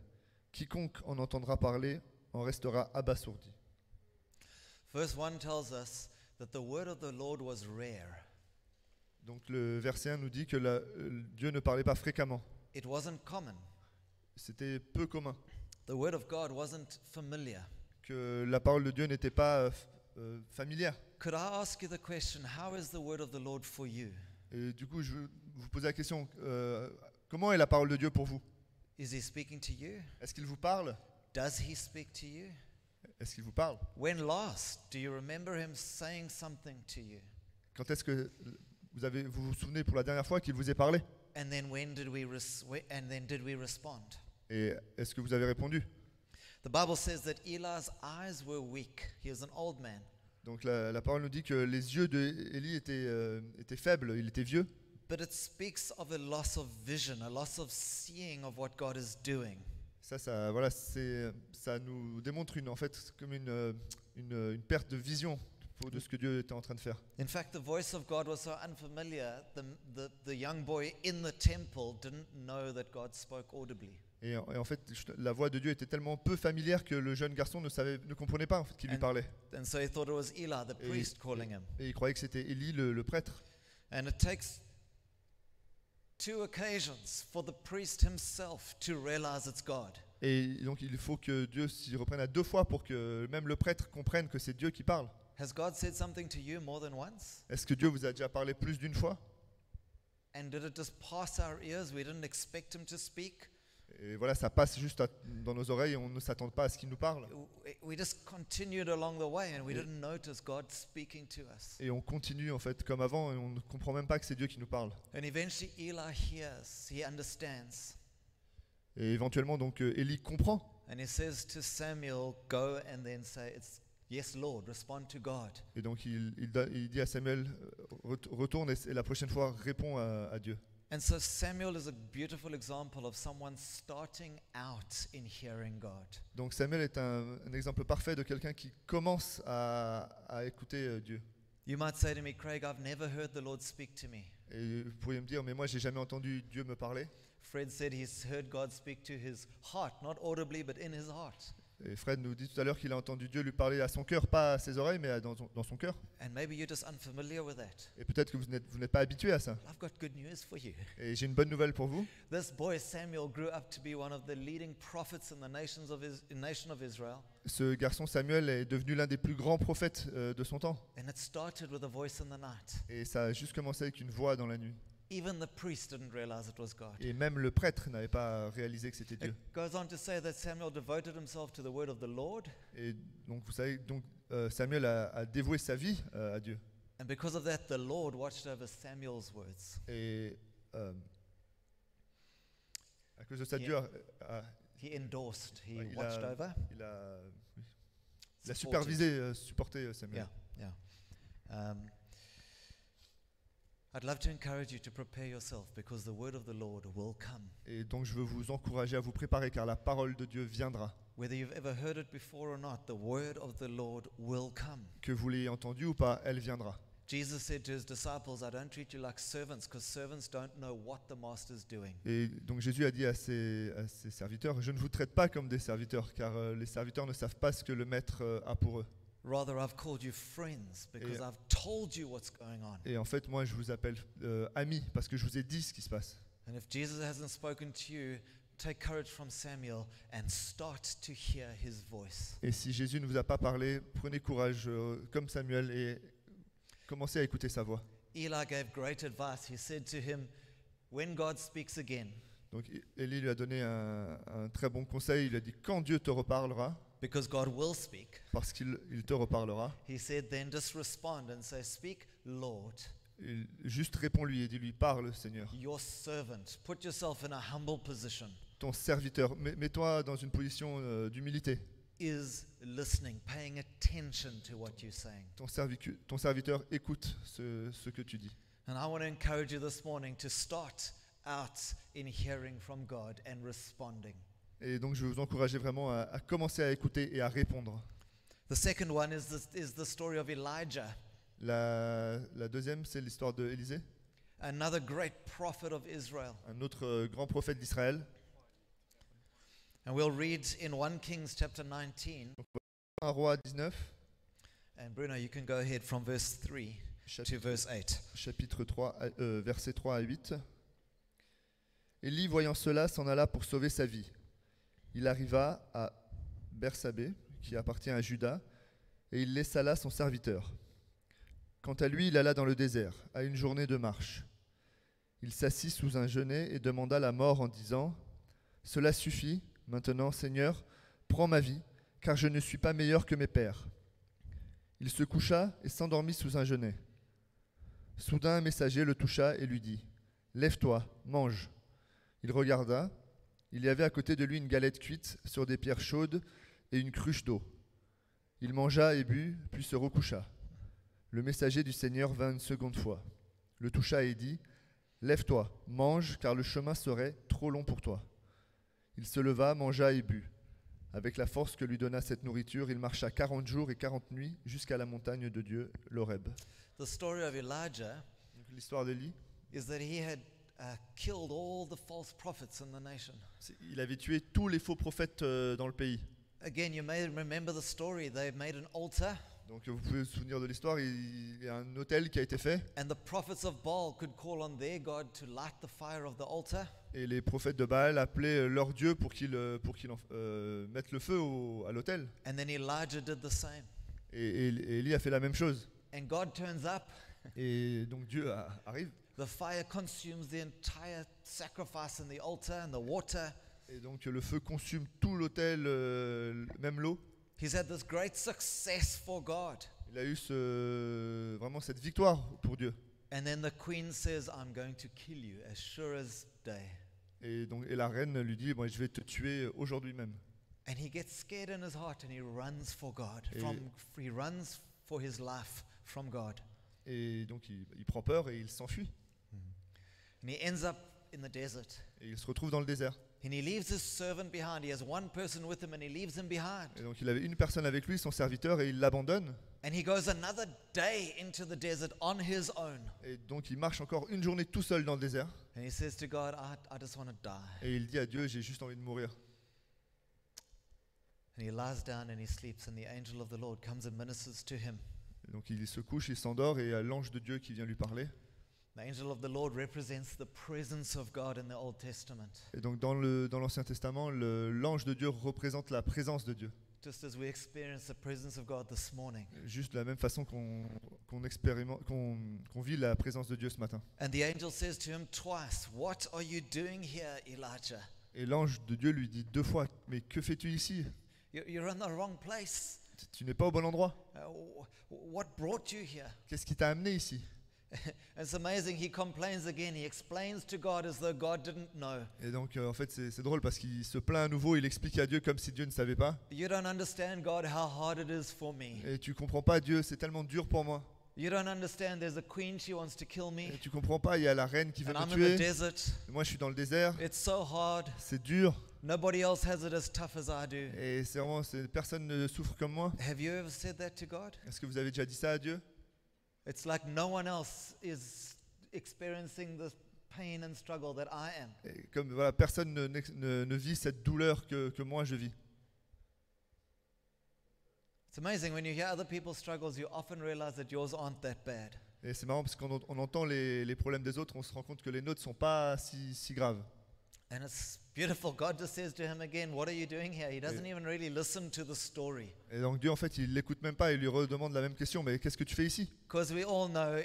Quiconque en entendra parler en restera abasourdi. » Verse 1 tells us that the word of the Lord was rare. Donc le verset 1 nous dit que Dieu ne parlait pas fréquemment. It wasn't common. C'était peu commun. The word of God wasn't familiar. que la parole de Dieu n'était pas familière. Could I ask you the question, how is the word of the Lord for you? Et du coup, je veux vous poser la question, comment est la parole de Dieu pour vous? Is he speaking to you? Est-ce qu'il vous parle? Does he speak to you? Est-ce qu'il vous parle? When last do you remember him saying something to you? Quand est-ce que vous vous souvenez pour la dernière fois qu'il vous ait parlé? And then did we respond? Et est-ce que vous avez répondu? The Bible says that Eli's eyes were weak. He was an old man. Donc la parole nous dit que les yeux d'Élie étaient faibles, il était vieux. But it speaks of a loss of vision, a loss of seeing of what God is doing. Voilà, ça nous démontre en fait comme une perte de vision de ce que Dieu était en train de faire. In fact, the voice of God was so unfamiliar, the young boy in the temple didn't know that God spoke audibly. Et en fait, la voix de Dieu était tellement peu familière que le jeune garçon ne comprenait pas en fait, qui lui parlait. And so he thought it was Eli, the priest, calling him. Et il croyait que c'était Élie, le prêtre. And it takes 2 occasions for the priest himself to realize it's God. Et donc il faut que Dieu s'y reprenne à 2 fois pour que même le prêtre comprenne que c'est Dieu qui parle. Has God said something to you more than once? Est-ce que Dieu vous a déjà parlé plus d'une fois? And did it just pass our ears? We didn't expect him to speak. Et voilà, ça passe juste dans nos oreilles et on ne s'attend pas à ce qu'il nous parle. We just continued along the way and we didn't notice God speaking to us. Et on continue en fait comme avant et on ne comprend même pas que c'est Dieu qui nous parle. And eventually Eli hears, he understands. Et éventuellement donc Élie comprend. And he says to Samuel, go and then say, it's yes, Lord, respond to God. Et donc il dit à Samuel, retourne et la prochaine fois réponds à Dieu. And so Samuel is a beautiful example of someone starting out in hearing God. Donc Samuel est un exemple parfait de quelqu'un qui commence à écouter Dieu. You might say to me, Craig, I've never heard the Lord speak to me. Et vous pourriez me dire, mais moi j'ai jamais entendu Dieu me parler. Fred said he's heard God speak to his heart, not audibly, but in his heart. Et Fred nous dit tout à l'heure qu'il a entendu Dieu lui parler à son cœur, pas à ses oreilles, mais dans son cœur. And maybe you're just unfamiliar with that. Et peut-être que vous n'êtes pas habitué à ça. I've got good news for you. Et j'ai une bonne nouvelle pour vous. This boy Samuel grew up to be one of the leading prophets in the nation of Israel. Ce garçon Samuel est devenu l'un des plus grands prophètes de son temps. And it started with a voice in the night. Et ça a juste commencé avec une voix dans la nuit. Even the priest didn't realize it was God. Et même le prêtre n'avait pas réalisé que c'était Dieu. It goes on to say that Samuel devoted himself to the word of the Lord. Et donc vous savez, Samuel a dévoué sa vie à Dieu. And because of that, the Lord watched over Samuel's words. Et à cause de ça, Yeah. Dieu He endorsed, he Ouais, watched over. il a supported. supervisé, supporté Samuel. Yeah, yeah. I'd love to encourage you to prepare yourself because the word of the Lord will come. Et donc je veux vous encourager à vous préparer car la parole de Dieu viendra. Whether you've ever heard it before or not, the word of the Lord will come. Que vous l'ayez entendu ou pas, elle viendra. Jesus said to his disciples, I don't treat you like servants because servants don't know what the master's doing. Et donc Jésus a dit à ses serviteurs, je ne vous traite pas comme des serviteurs car les serviteurs ne savent pas ce que le maître a pour eux. Rather, I've called you friends because Et- I've told you what's going on. Et en fait, moi, je vous appelle amis parce que je vous ai dit ce qui se passe. And if Jesus hasn't spoken to you, take courage from Samuel and start to hear his voice. Et si Jésus ne vous a pas parlé, prenez courage comme Samuel et commencez à écouter sa voix. Eli gave great advice. He said to him, when God speaks again, Donc Élie lui a donné un très bon conseil. Il lui a dit, quand Dieu te reparlera, because God will speak, parce qu'il te reparlera, he said, then just respond and say, speak, Lord, juste réponds-lui et dis-lui, parle Seigneur. your servant. Put yourself in a humble position. Ton serviteur, mets-toi dans une position d'humilité. Is listening, paying attention to what you're saying. Ton serviteur écoute ce que tu dis. And I want to encourage you this morning to start out in hearing from God and responding. Et donc je vais vous encourager vraiment à commencer à écouter et à répondre. The second one is the story of Elijah, La deuxième, c'est l'histoire d'Élisée, another great prophet of Israel. un autre grand prophète d'Israël. And we'll read in 1 Kings chapter 19. 1 Roi 19, And Bruno, you can go ahead from verse 3 to verse 8. chapitre 3, versets 3 à 8. Élie, voyant cela, s'en alla pour sauver sa vie. Il arriva à Bersabée, qui appartient à Juda, et il laissa là son serviteur. Quant à lui, il alla dans le désert, à une journée de marche. Il s'assit sous un genêt et demanda la mort en disant « Cela suffit, maintenant, Seigneur, prends ma vie, car je ne suis pas meilleur que mes pères. » Il se coucha et s'endormit sous un genêt. Soudain, un messager le toucha et lui dit « Lève-toi, mange. » Il regarda. Il y avait à côté de lui une galette cuite sur des pierres chaudes et une cruche d'eau. Il mangea et but, puis se recoucha. Le messager du Seigneur vint une seconde fois, le toucha et dit « Lève-toi, mange, car le chemin serait trop long pour toi. » Il se leva, mangea et but. Avec la force que lui donna cette nourriture, il marcha 40 jours et 40 nuits jusqu'à la montagne de Dieu, l'Horeb. The story of Elijah Donc, l'histoire d'Élie, is that he had killed all the false prophets in the nation. il avait tué tous les faux prophètes dans le pays. Again, you may remember the story. They made an altar, Donc vous pouvez vous souvenir de l'histoire, il y a un autel qui a été fait, and the prophets of Baal could call on their God to light the fire of the altar. et les prophètes de Baal appelaient leur Dieu pour qu'ils mettent le feu à l'autel. And then Elijah did the same. Et Élie a fait la même chose. And God turns up. Et donc Dieu arrive, The fire consumes the entire sacrifice and the altar and the water. et donc le feu consume tout l'autel, même l'eau. He's had this great success for God. Il a eu vraiment cette victoire pour Dieu. And then the queen says, I'm going to kill you as sure as day. Et la reine lui dit, bon, je vais te tuer aujourd'hui même. And he gets scared in his heart and he runs for God. Et- He runs for his life from God. Et donc il prend peur et il s'enfuit. And he ends up in the desert. Et il se retrouve dans le désert. And he leaves his servant behind. He has one person with him and he leaves him behind. Et donc il avait une personne avec lui, son serviteur, et il l'abandonne. And he goes another day into the desert on his own. Et donc il marche encore une journée tout seul dans le désert. And he says to God, I just want to die. Et il dit à Dieu, j'ai juste envie de mourir. And he lies down and he sleeps. And the angel of the Lord comes and ministers to him. Et donc il se couche, il s'endort, et il y a l'ange de Dieu qui vient lui parler. The angel of the Lord represents the presence of God in the Old Testament. Et donc dans l'Ancien Testament, l'ange de Dieu représente la présence de Dieu. Just as we experience the presence of God this morning. Juste de la même façon qu'on vit la présence de Dieu ce matin. And the angel says to him twice, What are you doing here, Elijah? Et l'ange de Dieu lui dit 2 fois, mais que fais-tu ici? You're in the wrong place. Tu n'es pas au bon endroit. What brought you here? Qu'est-ce qui t'a amené ici? It's amazing. He complains again. He explains to God as though God didn't know. Et donc en fait c'est drôle parce qu'il se plaint à nouveau, il explique à Dieu comme si Dieu ne savait pas. You don't understand, God, how hard it is for me. Et tu comprends pas, Dieu, c'est tellement dur pour moi. You don't understand, there's a queen, she wants to kill me. Et tu comprends pas, il y a la reine qui veut And me I'm in the tuer. desert. Moi je suis dans le désert, It's so hard. c'est dur. Nobody else has it as tough as I do. Et personne ne souffre comme moi. Have you ever said that to God? Est-ce que vous avez déjà dit ça à Dieu? It's like no one else is experiencing the pain and struggle that I am. Et comme voilà, personne ne vit cette douleur que moi je vis. It's amazing when you hear other people's struggles, you often realize that yours aren't that bad. Et c'est marrant parce qu'on entend les problèmes des autres, on se rend compte que les nôtres sont pas si graves. And it's beautiful. God just says to him again, What are you doing here? He doesn't even really listen to the story. Et donc Dieu en fait il l'écoute même pas, il lui redemande la même question, mais qu'est-ce que tu fais ici? Because we all know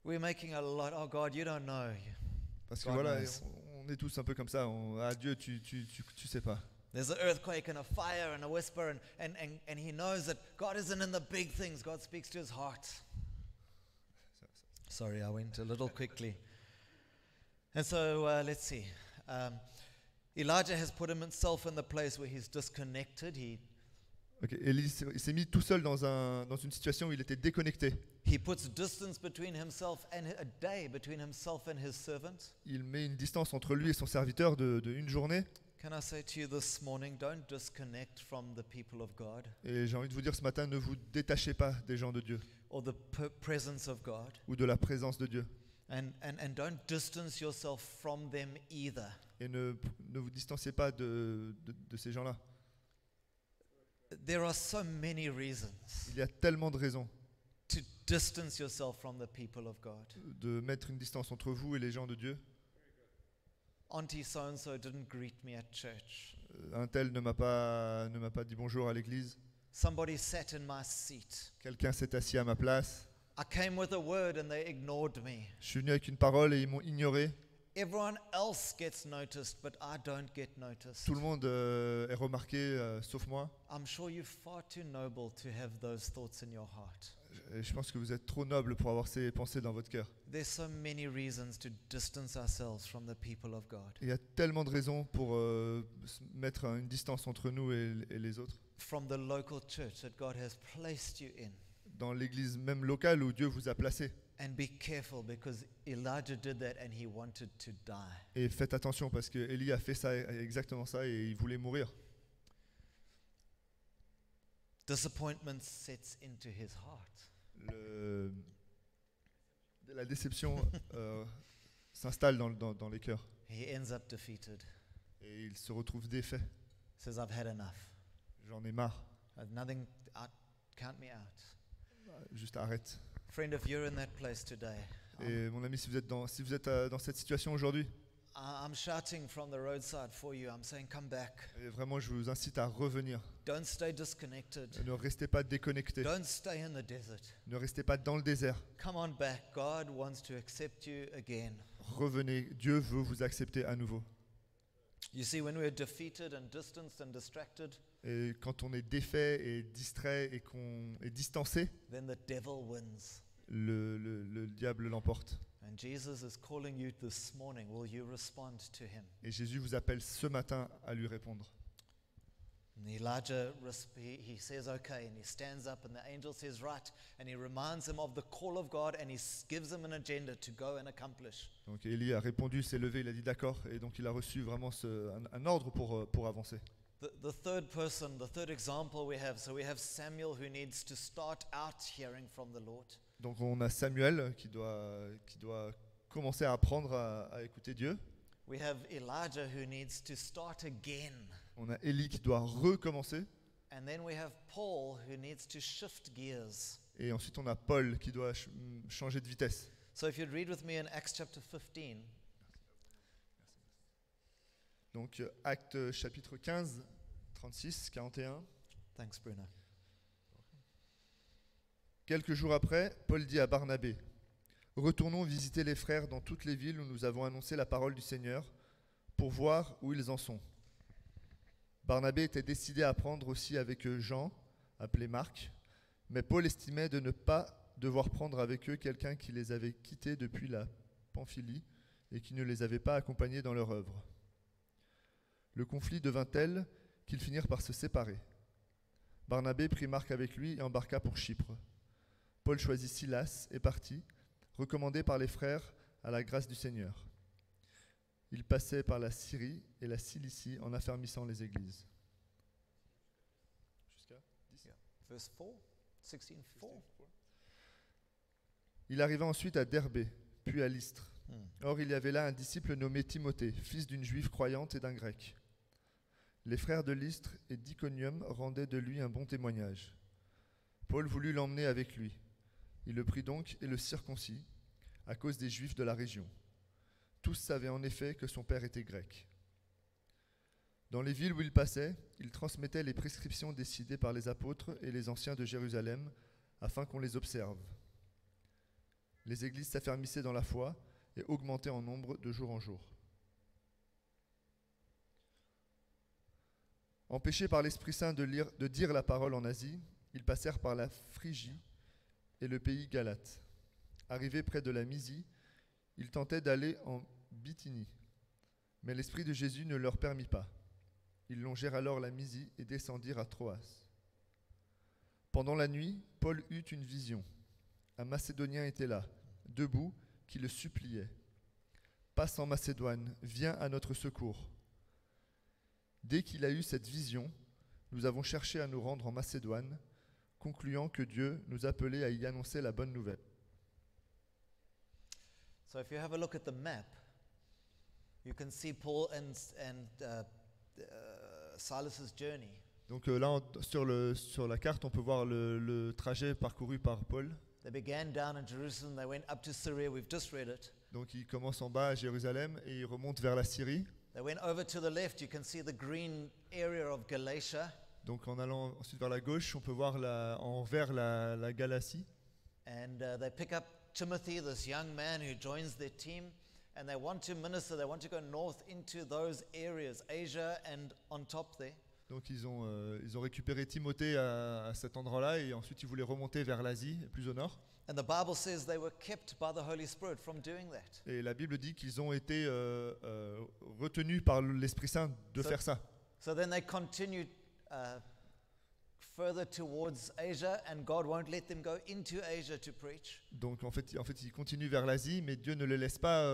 we're making a lot. Oh God, you don't know. Parce que God voilà, knows. on est tous un peu comme ça, Dieu tu sais pas. There's an earthquake and a fire and a whisper, and he knows that God isn't in the big things. God speaks to his heart. Sorry, I went a little quickly. And so let's see. Elijah has put himself in the place where he's disconnected. Ok, Élie il s'est mis tout seul dans une situation où il était déconnecté. He puts distance between himself and a day between himself and his servant. Il met une distance entre lui et son serviteur de une journée. Can I say to you this morning, don't disconnect from the people of God Et j'ai envie de vous dire ce matin, ne vous détachez pas des gens de Dieu or the presence of God, ou de la présence de Dieu. and don't distance yourself from them either. Et ne vous distanciez pas de ces gens-là. There are so many reasons Il y a tellement de raisons to distance yourself from the people of God. de mettre une distance entre vous et les gens de Dieu. Auntie so-and-so didn't greet me at church. un tel ne m'a pas dit bonjour à l'église. Somebody sat in my seat. Quelqu'un s'est assis à ma place. I came with a word and they ignored me. Je suis venu avec une parole et ils m'ont ignoré. Everyone else gets noticed, but I don't get noticed. Tout le monde est remarqué, sauf moi. I'm sure you're far too noble to have those thoughts in your heart. Je pense que vous êtes trop noble pour avoir ces pensées dans votre cœur. There's so many reasons to distance ourselves from the people of God. Il y a tellement de raisons pour mettre une distance entre nous et les autres. From the local church that God has placed you in. Dans l'église même locale où Dieu vous a placé. And be careful because Elijah did that and he wanted to die. Et faites attention parce que Élie a fait ça, exactement ça, et il voulait mourir. Disappointment sets into his heart. La déception s'installe dans les cœurs. He ends up defeated. Et il se retrouve défait. Says, I've had enough. J'en ai marre. I've nothing, count me out. Juste arrête. Friend, if you're in that place today, Et mon ami, si vous êtes dans cette situation aujourd'hui, I'm shouting from the roadside for you. I'm saying, come back. et vraiment je vous incite à revenir. Don't stay disconnected. Ne restez pas déconnectés. Don't stay in the desert. Ne restez pas dans le désert. Come on back. God wants to accept you again. Revenez. Dieu veut vous accepter à nouveau. You see, when we're defeated and distanced and distracted, Et quand on est défait et distrait et qu'on est distancé, then the devil wins. le diable l'emporte. And Jesus is calling you this morning. Will you respond to him? Et Jésus vous appelle ce matin à lui répondre. And Elijah, he says, okay, and he stands up, and the angel says, right, and he reminds him of the call of God, and he gives him an agenda to go and accomplish. Donc Élie a répondu, s'est levé, il a dit d'accord, et donc il a reçu vraiment un ordre pour avancer. The third person, the third example we have, so we have Samuel who needs to start out hearing from the Lord. Donc on a Samuel qui doit commencer à apprendre à écouter Dieu. We have Elijah who needs to start again. On a Élie qui doit recommencer. And then we have Paul who needs to shift gears. Et ensuite on a Paul qui doit changer de vitesse. So if you'd read with me in Acts chapter 15. Donc Actes chapitre 15, 36, 41. Thanks, Bruno. Quelques jours après, Paul dit à Barnabé, « Retournons visiter les frères dans toutes les villes où nous avons annoncé la parole du Seigneur pour voir où ils en sont. » Barnabé était décidé à prendre aussi avec eux Jean, appelé Marc, mais Paul estimait de ne pas devoir prendre avec eux quelqu'un qui les avait quittés depuis la Pamphylie et qui ne les avait pas accompagnés dans leur œuvre. Le conflit devint tel qu'ils finirent par se séparer. Barnabé prit Marc avec lui et embarqua pour Chypre. Paul choisit Silas et partit, recommandé par les frères à la grâce du Seigneur. Il passait par la Syrie et la Cilicie en affermissant les églises. Jusqu'à 10. Verse 4, 16, 4. Il arriva ensuite à Derbé, puis à Lystre. Or, il y avait là un disciple nommé Timothée, fils d'une juive croyante et d'un grec. Les frères de Lystre et d'Iconium rendaient de lui un bon témoignage. Paul voulut l'emmener avec lui. Il le prit donc et le circoncis, à cause des Juifs de la région. Tous savaient en effet que son père était grec. Dans les villes où il passait, il transmettait les prescriptions décidées par les apôtres et les anciens de Jérusalem, afin qu'on les observe. Les églises s'affermissaient dans la foi et augmentaient en nombre de jour en jour. Empêchés par l'Esprit Saint de dire la parole en Asie, ils passèrent par la Phrygie et le pays Galate. Arrivés près de la Mysie, ils tentaient d'aller en Bithynie, mais l'Esprit de Jésus ne leur permit pas. Ils longèrent alors la Mysie et descendirent à Troas. Pendant la nuit, Paul eut une vision. Un Macédonien était là, debout, qui le suppliait. « Passe en Macédoine, viens à notre secours. » Dès qu'il a eu cette vision, nous avons cherché à nous rendre en Macédoine, concluant que Dieu nous appelait à y annoncer la bonne nouvelle. So if you have a look at the map, you can see Paul and Silas's journey. Donc là, sur la carte, on peut voir le trajet parcouru par Paul. They began down in Jerusalem, they went up to Syria, we've just read it. Donc il commence en bas à Jérusalem et il remonte vers la Syrie. They went over to the left. You can see the green area of Galatia. Donc en allant ensuite vers la gauche, on peut voir en vert la Galatie. And they pick up Timothy, this young man who joins their team. And they want to minister. They want to go north into those areas, Asia and on top there. Donc ils ont récupéré Timothée à cet endroit-là et ensuite ils voulaient remonter vers l'Asie, plus au nord. And the Bible says they were kept by the Holy Spirit from doing that. Et la Bible dit qu'ils ont été retenus par l'Esprit Saint de faire ça. So then they continued further towards Asia, and God won't let them go into Asia to preach. Donc en fait ils continuent vers l'Asie, mais Dieu ne les laisse pas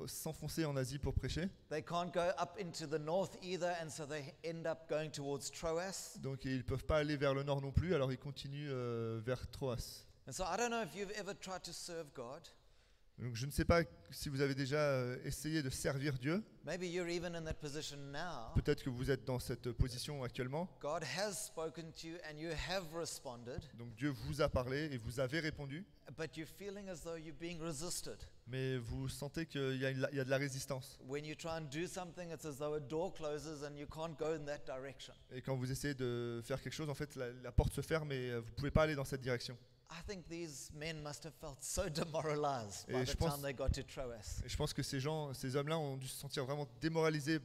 s'enfoncer en Asie pour prêcher. They can't go up into the north either, and so they end up going towards Troas. Donc ils ne peuvent pas aller vers le nord non plus, alors ils continuent vers Troas. And so I don't know if you've ever tried to serve God. Donc je ne sais pas si vous avez déjà essayé de servir Dieu. Maybe you're even in that position now. Peut-être que vous êtes dans cette position actuellement. God has spoken to you and you have responded, Donc Dieu vous a parlé et vous avez répondu, but you're feeling as though you're being resisted. mais vous sentez qu'il y a de la résistance. When you try and do something, it's as though a door closes and you can't go in that direction. Et quand vous essayez de faire quelque chose, en fait, la porte se ferme et vous ne pouvez pas aller dans cette direction. I think these men must have felt so demoralized by Et the je pense- time they got to Troas. Et je pense que ces hommes-là ont dû se sentir vraiment démoralisés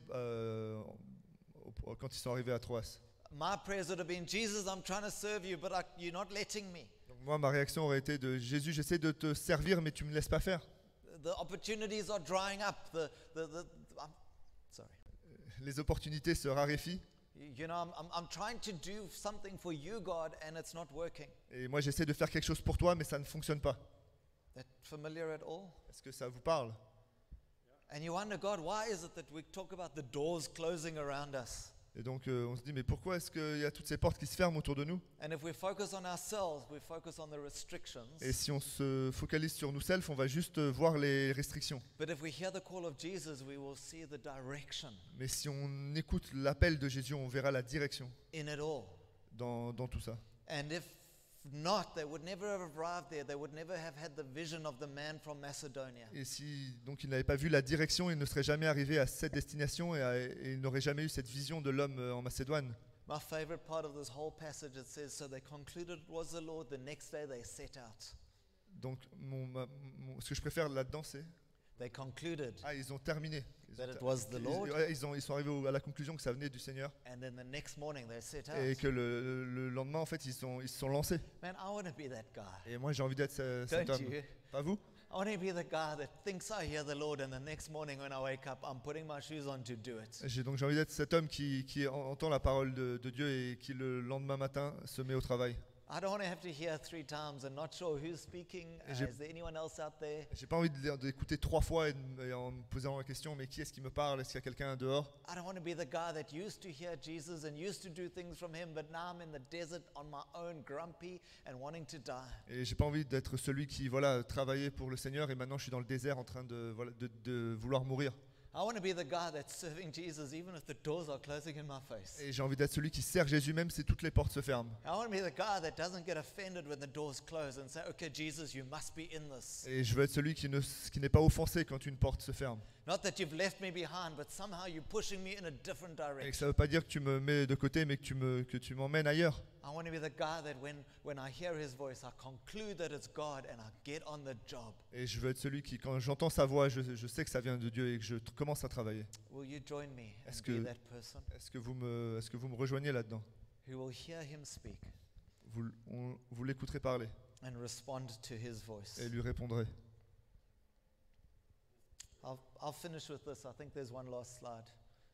quand ils sont arrivés à Troas. My prayers would have been, Jesus, I'm trying to serve you, but you're not letting me. Donc moi, ma réaction aurait été de Jésus, j'essaie de te servir, mais tu me laisses pas faire. The opportunities are drying up. Sorry. Les opportunités se raréfient. You know, I'm trying to do something for you, God, and it's not working. Et moi, j'essaie de faire quelque chose pour toi, mais ça ne fonctionne pas. That familiar at all? Est-ce que ça vous parle? And you wonder, God, why is it that we talk about the doors closing around us? Et donc, on se dit, mais pourquoi est-ce qu'il y a toutes ces portes qui se ferment autour de nous? And if we focus on ourselves, we focus on the restrictions. Et si on se focalise sur nous-mêmes, on va juste voir les restrictions. But if we hear the call of Jesus, we will see the direction Mais si on écoute l'appel de Jésus, on verra la direction in it all. dans tout ça. And if not, they would never have arrived there. They would never have had the vision of the man from Macedonia. Et si donc il n'avait pas vu la direction, il ne serait jamais arrivé à cette destination et il n'aurait jamais eu cette vision de l'homme en Macédoine. My favorite part of this whole passage, it says, so they concluded it was the Lord. The next day they set out. Donc ce que je préfère là-dedans, c'est They concluded ils ont terminé. that it was the Lord. Ils sont arrivés à la conclusion que ça venait du Seigneur And then the next morning they set out. et que le lendemain, en fait, ils se sont lancés. Man, I want to be that guy. Et moi, j'ai envie d'être cet Don't homme. you? Pas vous? I want to be the guy that thinks I hear the Lord, and the next morning when I wake up, I'm putting my shoes on to do it. J'ai envie d'être cet homme qui entend la parole de Dieu et qui le lendemain matin se met au travail. I don't want to have to hear 3 times and not sure who's speaking. Et j'ai- Is there anyone else out there? J'ai pas envie d'écouter 3 fois et en me posant la question, mais qui est-ce qui me parle? Est-ce qu'il y a quelqu'un dehors? I don't want to be the guy that used to hear Jesus and used to do things from him, but now I'm in the desert on my own, grumpy and wanting to die. Et j'ai pas envie d'être celui qui travaillait pour le Seigneur et maintenant je suis dans le désert en train de vouloir mourir. I want to be the guy that's serving Jesus even if the doors are closing in my face. Et j'ai envie d'être celui qui sert Jésus même si toutes les portes se ferment. I want to be the guy that doesn't get offended when the doors close and say, okay, Jesus, you must be in this. Et je veux être celui qui n'est pas offensé quand une porte se ferme. Not that you've left me behind, but somehow you're pushing me in a different Et que direction. ça veut pas dire que tu me mets de côté, mais que tu m'emmènes ailleurs. I want to be the guy that when I hear his voice, I conclude that it's God and I get on the job. Et je veux être celui qui, quand j'entends sa voix, je sais que ça vient de Dieu et que je commence à travailler. Will you join me Est-ce and que- be that person Est-ce que vous me rejoignez là-dedans? who will hear him speak Vous l'écouterez parler and respond to his voice? et lui répondrez. I'll finish with this. I think there's one last slide.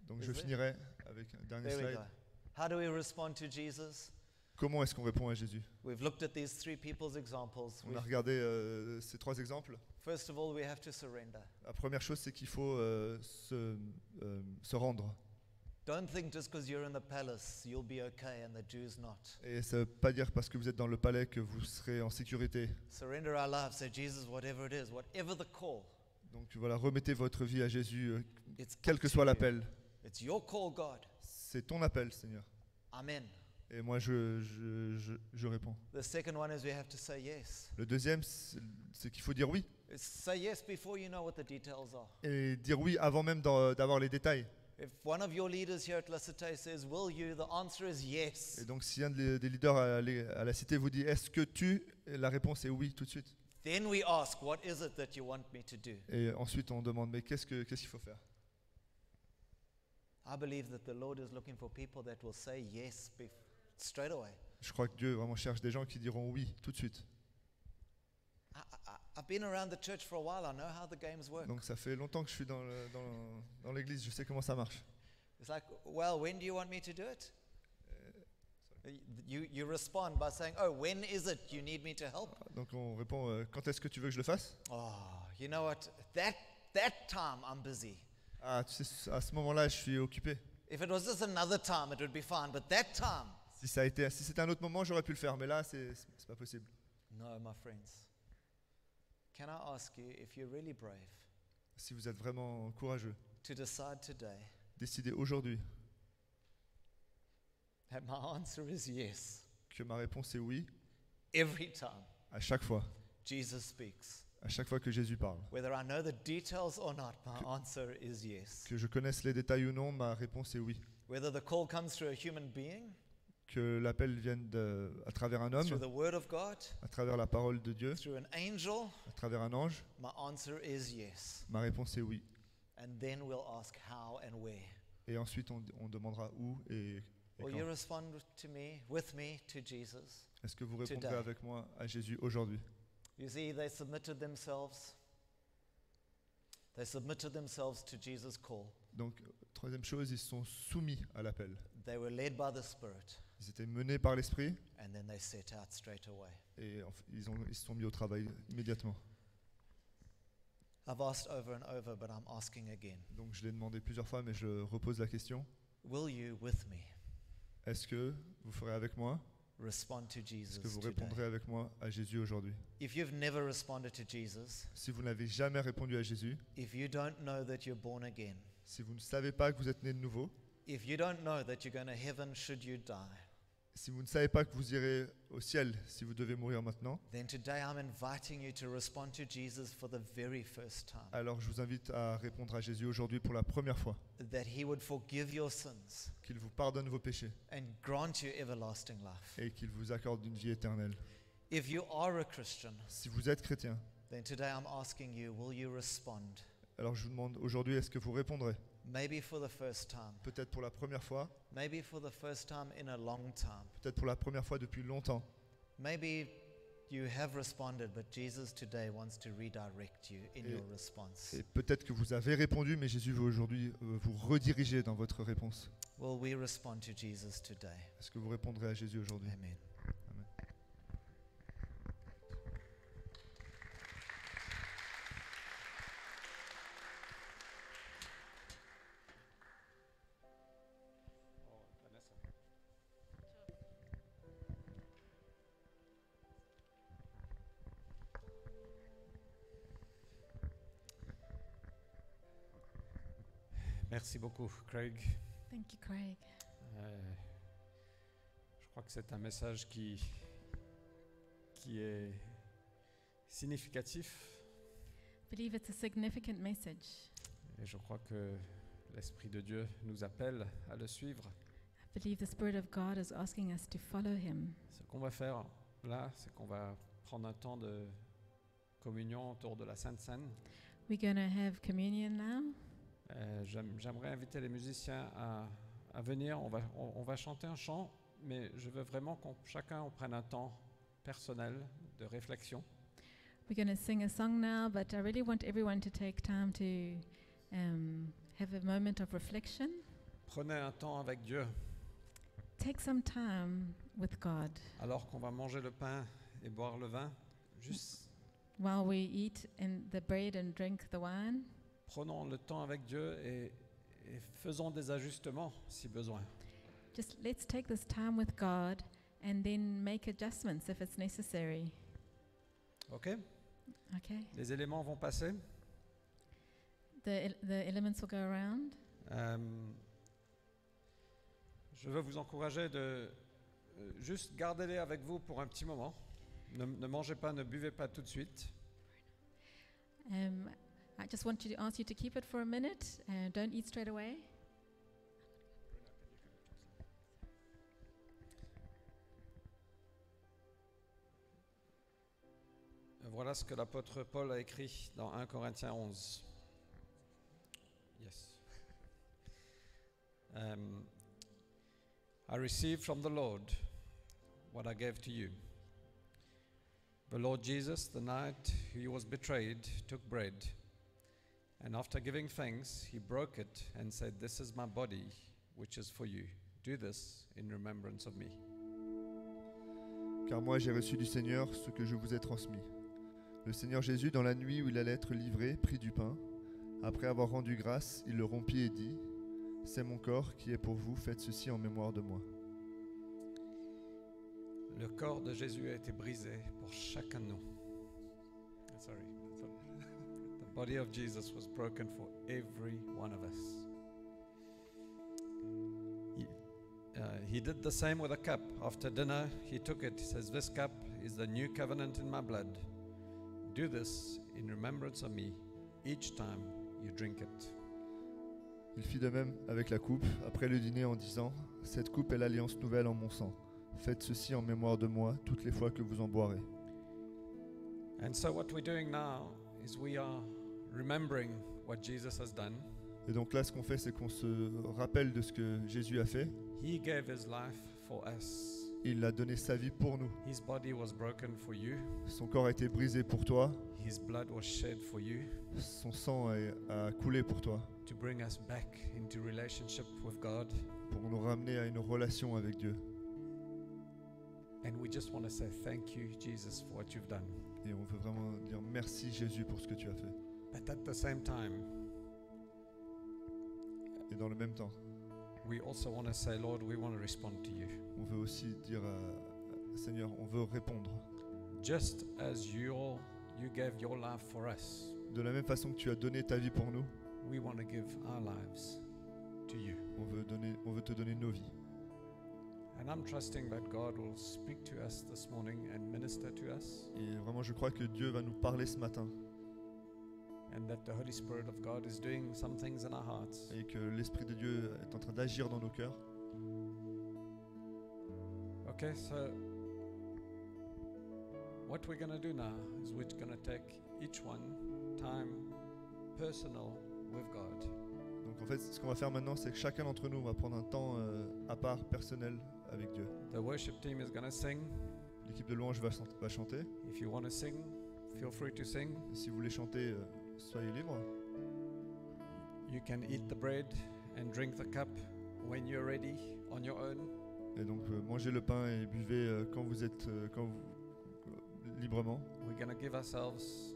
Donc Is je there? finirai avec un dernier There we slide. go. How do we respond to Jesus? Comment est-ce qu'on répond à Jésus? We've looked at these 3 people's examples. On a regardé ces 3 exemples. First of all, we have to surrender. La première chose, c'est qu'il faut se rendre. Don't think just because you're in the palace, you'll be okay and the Jews not. Et ça ne veut pas dire parce que vous êtes dans le palais que vous serez en sécurité. Surrender our lives. Say, Jesus, whatever it is, whatever the call, Donc voilà, remettez votre vie à Jésus, it's quel up que to soit you. l'appel. It's your call, God. C'est ton appel, Seigneur. Amen. Et moi, je réponds. The second one is we have to say yes. Le deuxième, c'est qu'il faut dire oui. Say yes before you know what the details are. Et dire oui avant même d'avoir les détails. If one of your leaders here at La Cité says, will you? The answer is yes. Et donc si un des leaders à la cité vous dit est-ce que tu, la réponse est oui tout de suite. Then we ask, what is it that you want me to do? Et ensuite on demande mais qu'est-ce qu'il faut faire? I believe that the Lord is looking for people that will say yes straight away. Je crois que Dieu vraiment cherche des gens qui diront oui tout de suite. I've been around the church for a while. I know how the games work. Donc ça fait longtemps que je suis dans l'église, je sais comment ça marche. It's like, well, when do you want me to do it? You respond by saying, oh, when is it you need me to help? Donc on répond quand est-ce que tu veux que je le fasse? Oh, you know what? That time I'm busy. Ah, tu sais, à ce moment-là, je suis occupé. If it was just another time, it would be fine. But that time, Si c'était un autre moment, j'aurais pu le faire, mais là, c'est pas possible. no, my friends. Can I ask you, if you're really brave, Si vous êtes vraiment courageux, to decide today décidez aujourd'hui that my answer is yes que ma réponse est oui every time à chaque fois Jesus speaks? à chaque fois que Jésus parle. Whether I know the details or not, my answer is yes. Que je connaisse les détails ou non, ma réponse est oui. Whether the call comes through a human being, Que l'appel vienne à travers un through homme, the word of God, à travers la parole de Dieu, through an angel, à travers un ange, my answer is yes. ma réponse est oui. And then we'll ask how and where. Et ensuite, on demandera où et Will you quand. respond with me to Jesus? Est-ce que vous répondrez today? avec moi à Jésus aujourd'hui? You see, they submitted themselves. They submitted themselves to Jesus' call. Donc, troisième chose, ils se sont soumis à l'appel. They were led by the Spirit, Ils étaient menés par l'Esprit and then they set out straight away. et ils se sont mis au travail immédiatement. I've asked over and over, but I'm asking again. Donc, je l'ai demandé plusieurs fois, mais je repose la question. Will you, with me, Est-ce que vous ferez avec moi? respond to Est-ce Jesus que vous today? répondrez avec moi à Jésus aujourd'hui? If you've never responded to Jesus, Si vous n'avez jamais répondu à Jésus, if you don't know that you're born again, si vous ne savez pas que vous êtes né de nouveau, if you don't know that you're going to heaven should you die, si vous ne savez pas que vous irez au ciel si vous devez mourir maintenant, then today I'm inviting you to respond to Jesus for the very first time. alors je vous invite à répondre à Jésus aujourd'hui pour la première fois, That he would forgive your sins qu'il vous pardonne vos péchés and grant you everlasting life. et qu'il vous accorde une vie éternelle. If you are a Christian, Si vous êtes chrétien, then today I'm asking you, will you respond? alors je vous demande aujourd'hui, est-ce que vous répondrez? Maybe for the first time, Peut-être pour la première fois, maybe for the first time in a long time. peut-être pour la première fois depuis longtemps. Maybe you have responded, but Jesus today wants to redirect you in Et- your response. Et peut-être que vous avez répondu, mais Jésus veut aujourd'hui vous rediriger dans votre réponse. Will we respond to Jesus today? Est-ce que vous répondrez à Jésus aujourd'hui? Amen. Amen. Merci beaucoup, Craig. Thank you, Craig. Je crois que c'est un message qui est significatif I believe it's a significant message. et je crois que l'Esprit de Dieu nous appelle à le suivre. I believe the Spirit of God is asking us to follow Him. Ce qu'on va faire là, c'est qu'on va prendre un temps de communion autour de la Sainte Seine. We're going to have communion now. J'aimerais inviter les musiciens à venir. On va chanter un chant, mais je veux vraiment qu'on chacun on prenne un temps personnel de réflexion. We're going to sing a song now, but I really want everyone to take time to have a moment of reflection. Prenez un temps avec Dieu Take some time with God alors qu'on va manger le pain et boire le vin. Juste while we eat the bread and drink the wine. prenons le temps avec Dieu et faisons des ajustements si besoin. Just let's take this time with God and then make adjustments if it's necessary. OK? Okay? Les éléments vont passer. The elements will go around. Je veux vous encourager de juste garder-les avec vous pour un petit moment. Ne mangez pas, ne buvez pas tout de suite. I just want to ask you to keep it for a minute. Don't eat straight away. Voilà ce que l'apôtre Paul a écrit dans 1 Corinthiens 11. Yes. I received from the Lord what I gave to you. The Lord Jesus, the night he was betrayed, took bread, and after giving thanks, he broke it and said, "This is my body, which is for you. Do this in remembrance of me." Car moi j'ai reçu du Seigneur ce que je vous ai transmis. Le Seigneur Jésus, dans la nuit où il allait être livré, prit du pain. Après avoir rendu grâce, il le rompit et dit, « C'est mon corps qui est pour vous, faites ceci en mémoire de moi. » Le corps de Jésus a été brisé pour chacun de nous. Sorry. The body of Jesus was broken for every one of us. He did the same with a cup. After dinner, he took it. He says, "This cup is the new covenant in my blood. Do this in remembrance of me each time you drink it." Il fit de même avec la coupe, après le dîner en disant, « Cette coupe est l'alliance nouvelle en mon sang. Faites ceci en mémoire de moi toutes les fois que vous en boirez. » And so what we're doing now is we are remembering what Jesus has done. Et donc là, ce qu'on fait, c'est qu'on se rappelle de ce que Jésus a fait. He gave his life for us. Il a donné sa vie pour nous. His body was broken for you. Son corps a été brisé pour toi. His blood was shed for you Son sang a coulé pour toi, to bring us back into relationship with God. pour nous ramener à une relation avec Dieu. And we just want to say thank you, Jesus, for what you've done. Et on veut vraiment dire merci Jésus pour ce que tu as fait. But at the same time, Et dans le même temps, we also want to say, Lord, we want to respond to you. on veut aussi dire Seigneur, on veut répondre. Just as you gave your life for us, De la même façon que tu as donné ta vie pour nous, we want to give our lives to you. on veut te donner nos vies. And I'm trusting that God will speak to us this morning and minister to us, Et vraiment, je crois que Dieu va nous parler ce matin and that the Holy Spirit of God is doing some things in our hearts. et que l'Esprit de Dieu est en train d'agir dans nos cœurs. Okay, so what we're going to do now is we're going to take each one time personal with God. Donc en fait, ce qu'on va faire maintenant, c'est que chacun d'entre nous va prendre un temps à part, personnel, avec Dieu. The worship team is going to sing. L'équipe de louange va chanter. If you want to sing, feel free to sing. Et si vous voulez chanter, soyez libres. You can eat the bread and drink the cup when you're ready on your own. Et donc mangez le pain et buvez quand vous êtes librement. We're going to give ourselves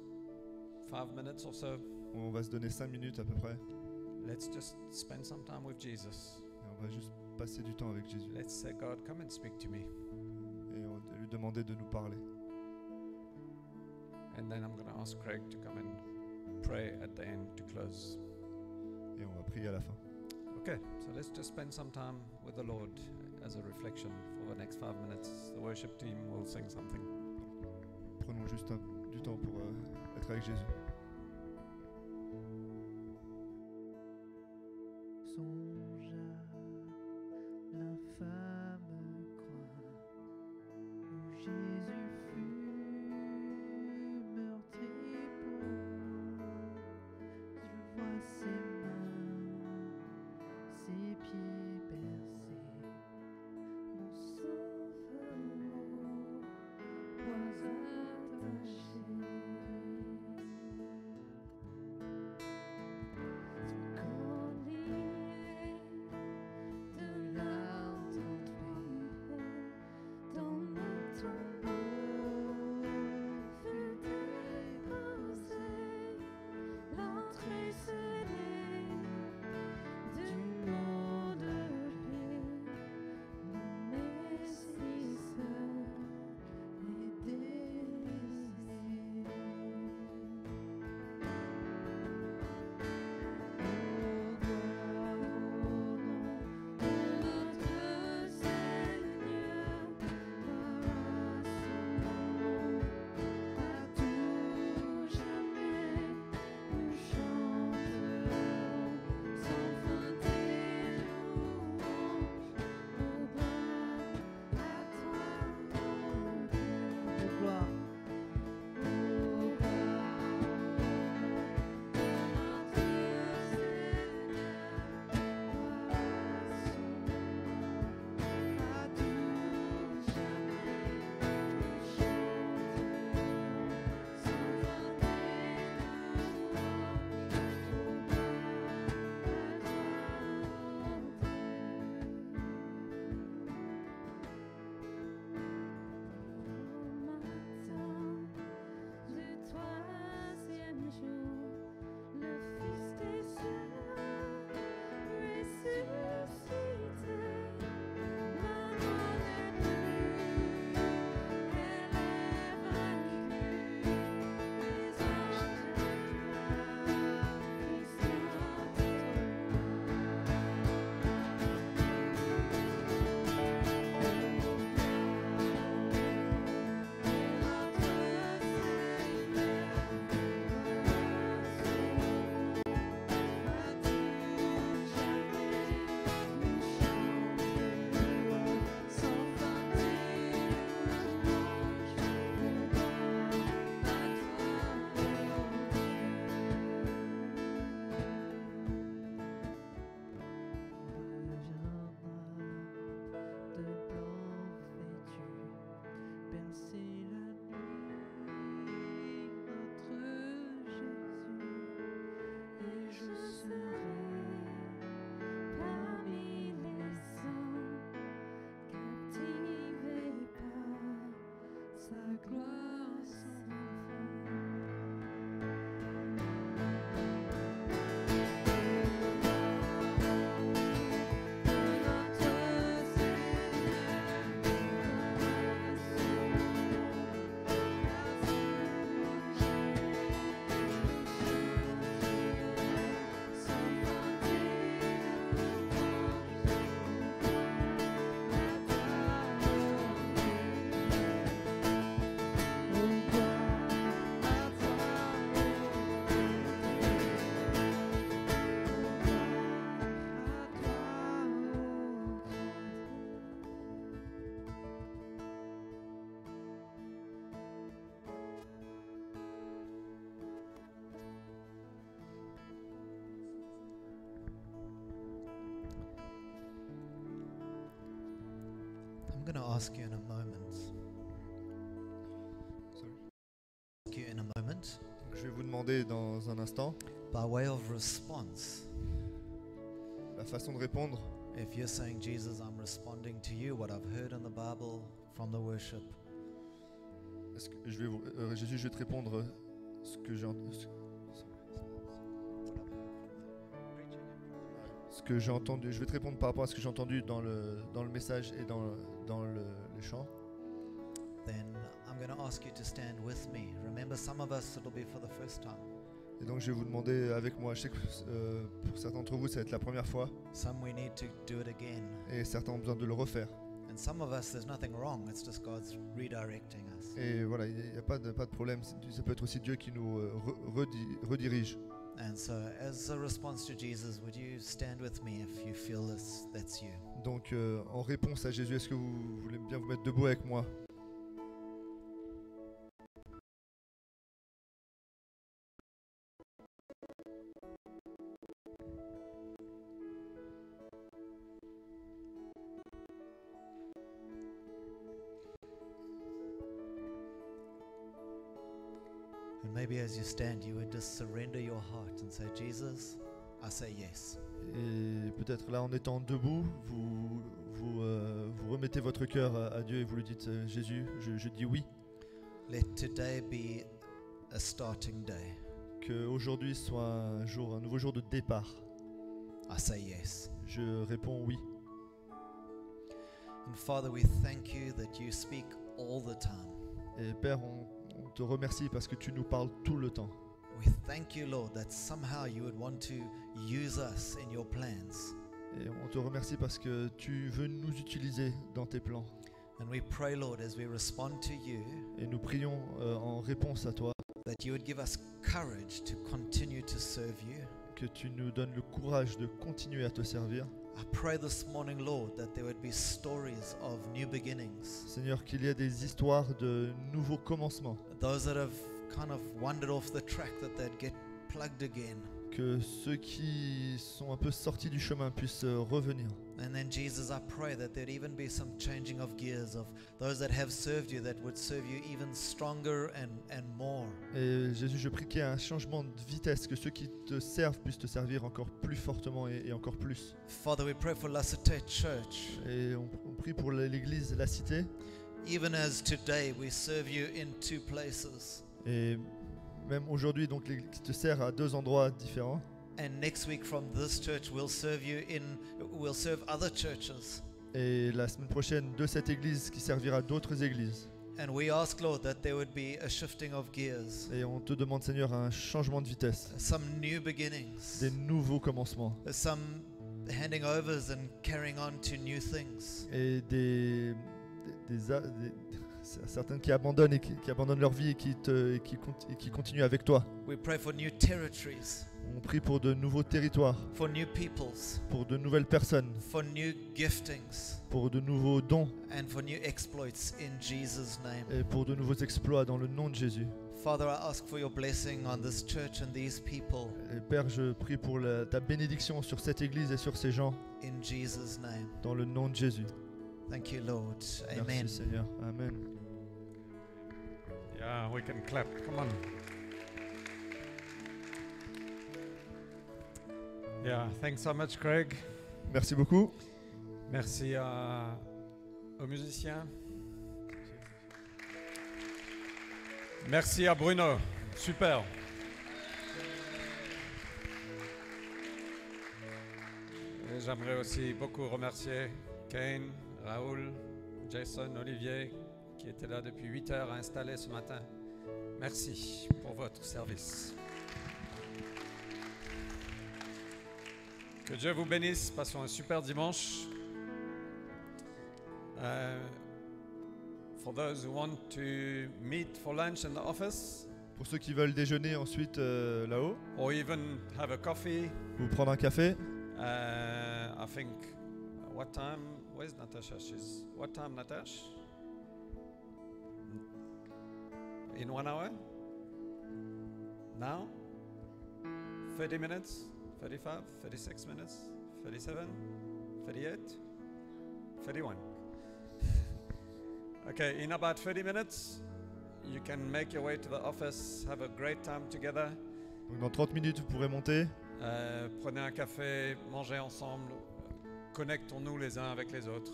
5 minutes or so. On va se donner 5 minutes à peu près. Let's just spend some time with Jesus. Et on va juste passer du temps avec Jésus. Let's say, God, come and speak to me. Et on va lui demander de nous parler. And then I'm going to ask Craig to come and pray at the end to close. Et on va prier à la fin. Okay, so let's just spend some time with the Lord as a reflection for the next 5 minutes. The worship team will sing something. Prenons juste du temps pour être avec Jésus. Songe à l'infâme croix où Jésus fut meurtri pour moi. Je vois ses mains, ses pieds percés, mon sang fardeau, poids attachés. Son corps lié I'm going to ask you in a moment. Sorry. Ask you in a moment, Donc, je vais vous demander dans un instant by way of response, la façon de répondre. if you're saying, Jesus, I'm responding to you, what I've heard in the Bible from the worship. Est-ce que je vais Jésus, je vais te répondre ce que j'ai entendu. Je vais te répondre par rapport à ce que j'ai entendu dans le message et dans le chant. Then I'm going to ask you to stand with me. Remember, some of us, it'll be for the first time. Et donc je vais vous demander avec moi. Je sais que pour certains d'entre vous, ça va être la première fois. Some we need to do it again. Et certains ont besoin de le refaire. And some of us, there's nothing wrong. It's just God's redirecting us. Et voilà, il n'y a pas de problème. Ça peut être aussi Dieu qui nous redirige. And so, as a response to Jesus, would you stand with me if you feel this, that's you? Donc en réponse à Jésus, est-ce que vous voulez bien vous mettre debout avec moi? And maybe as you stand, you would just surrender your heart and say, Jesus, I say yes. Et peut-être là, en étant debout, vous remettez votre cœur à Dieu et vous lui dites, Jésus, je dis oui. Let today be a starting day. Que aujourd'hui soit un nouveau jour de départ. I say yes. Je réponds oui. And Father, we thank you that you speak all the time. Et Père, on te remercie parce que tu nous parles tout le temps. We thank you, Lord, that somehow you would want to use us in your plans. Et on te remercie parce que tu veux nous utiliser dans tes plans. And we pray, Lord, as we respond to you, Et nous prions en réponse à toi that you would give us courage to continue to serve you. que tu nous donnes le courage de continuer à te servir. I pray this morning, Lord, that there would be stories of new beginnings. Seigneur, qu'il y ait des histoires de nouveaux commencements. Those that have kind of wandered off the track, that they'd get plugged again. Que ceux qui sont un peu sortis du chemin puissent revenir. And then, Jesus, I pray that there'd even be some changing of gears of those that have served you, that would serve you even stronger and more. Et Jésus, je prie qu'il y ait un changement de vitesse, que ceux qui te servent puissent te servir encore plus fortement et encore plus. Father, we pray for La Cité Church. Et on prie pour l'église, la cité. Even as today we serve you in two places. Et même aujourd'hui, donc, l'église te sert à deux endroits différents. And next week from this church we'll serve other churches. Et la semaine prochaine, de cette église qui servira d'autres églises. And we ask, Lord, that there would be a shifting of gears, Et on te demande, Seigneur, un changement de vitesse, some new beginnings, des nouveaux commencements some handing overs and carrying on to new things. et certains qui abandonnent qui abandonnent leur vie et qui continuent avec toi. We pray for new territories, On prie pour de nouveaux territoires, for new peoples, pour de nouvelles personnes, for new giftings, pour de nouveaux dons and for new exploits in Jesus' name. et pour de nouveaux exploits dans le nom de Jésus. Father, I ask for your blessing on this church and these people Et Père, je prie pour ta bénédiction sur cette église et sur ces gens in Jesus' name. dans le nom de Jésus. Thank you, Lord. Amen. Merci Seigneur. Amen. Yeah, we can clap. Come on. Yeah, thanks so much, Craig. Merci beaucoup. Merci aux musiciens. Merci à Bruno. Super. Et j'aimerais aussi beaucoup remercier Kane, Raoul, Jason, Olivier, qui étaient là depuis 8 heures installés ce matin. Merci pour votre service. Que Dieu vous bénisse. Passons un super dimanche. For those who want to meet for lunch in the office, Pour ceux qui veulent déjeuner ensuite là-haut, or even have a coffee, ou prendre un café, I think, what time? Where's Natasha? What time, Natasha? In 1 hour? Now? 30 minutes? 35? 36 minutes? 37? 38? 31? Okay, in about 30 minutes, you can make your way to the office, have a great time together. donc dans 30 minutes vous pourrez monter, Prenez un café, mangez ensemble, connectons-nous les uns avec les autres.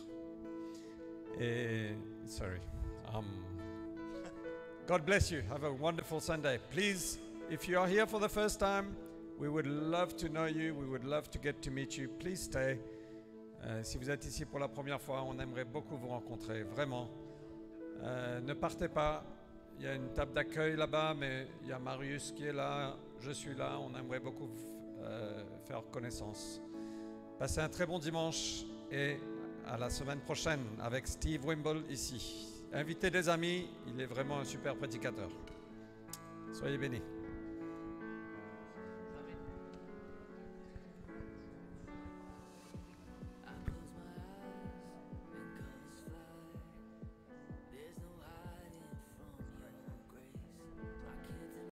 Et, sorry. God bless you. Have a wonderful Sunday. Please, if you are here for the first time, we would love to know you. We would love to get to meet you. Please stay. Si vous êtes ici pour la première fois, on aimerait beaucoup vous rencontrer, vraiment. Ne partez pas. Il y a une table d'accueil là-bas, mais il y a Marius qui est là. Je suis là. On aimerait beaucoup faire connaissance. Passez un très bon dimanche et à la semaine prochaine avec Steve Wimble ici. Invitez des amis. Il est vraiment un super prédicateur. Soyez bénis.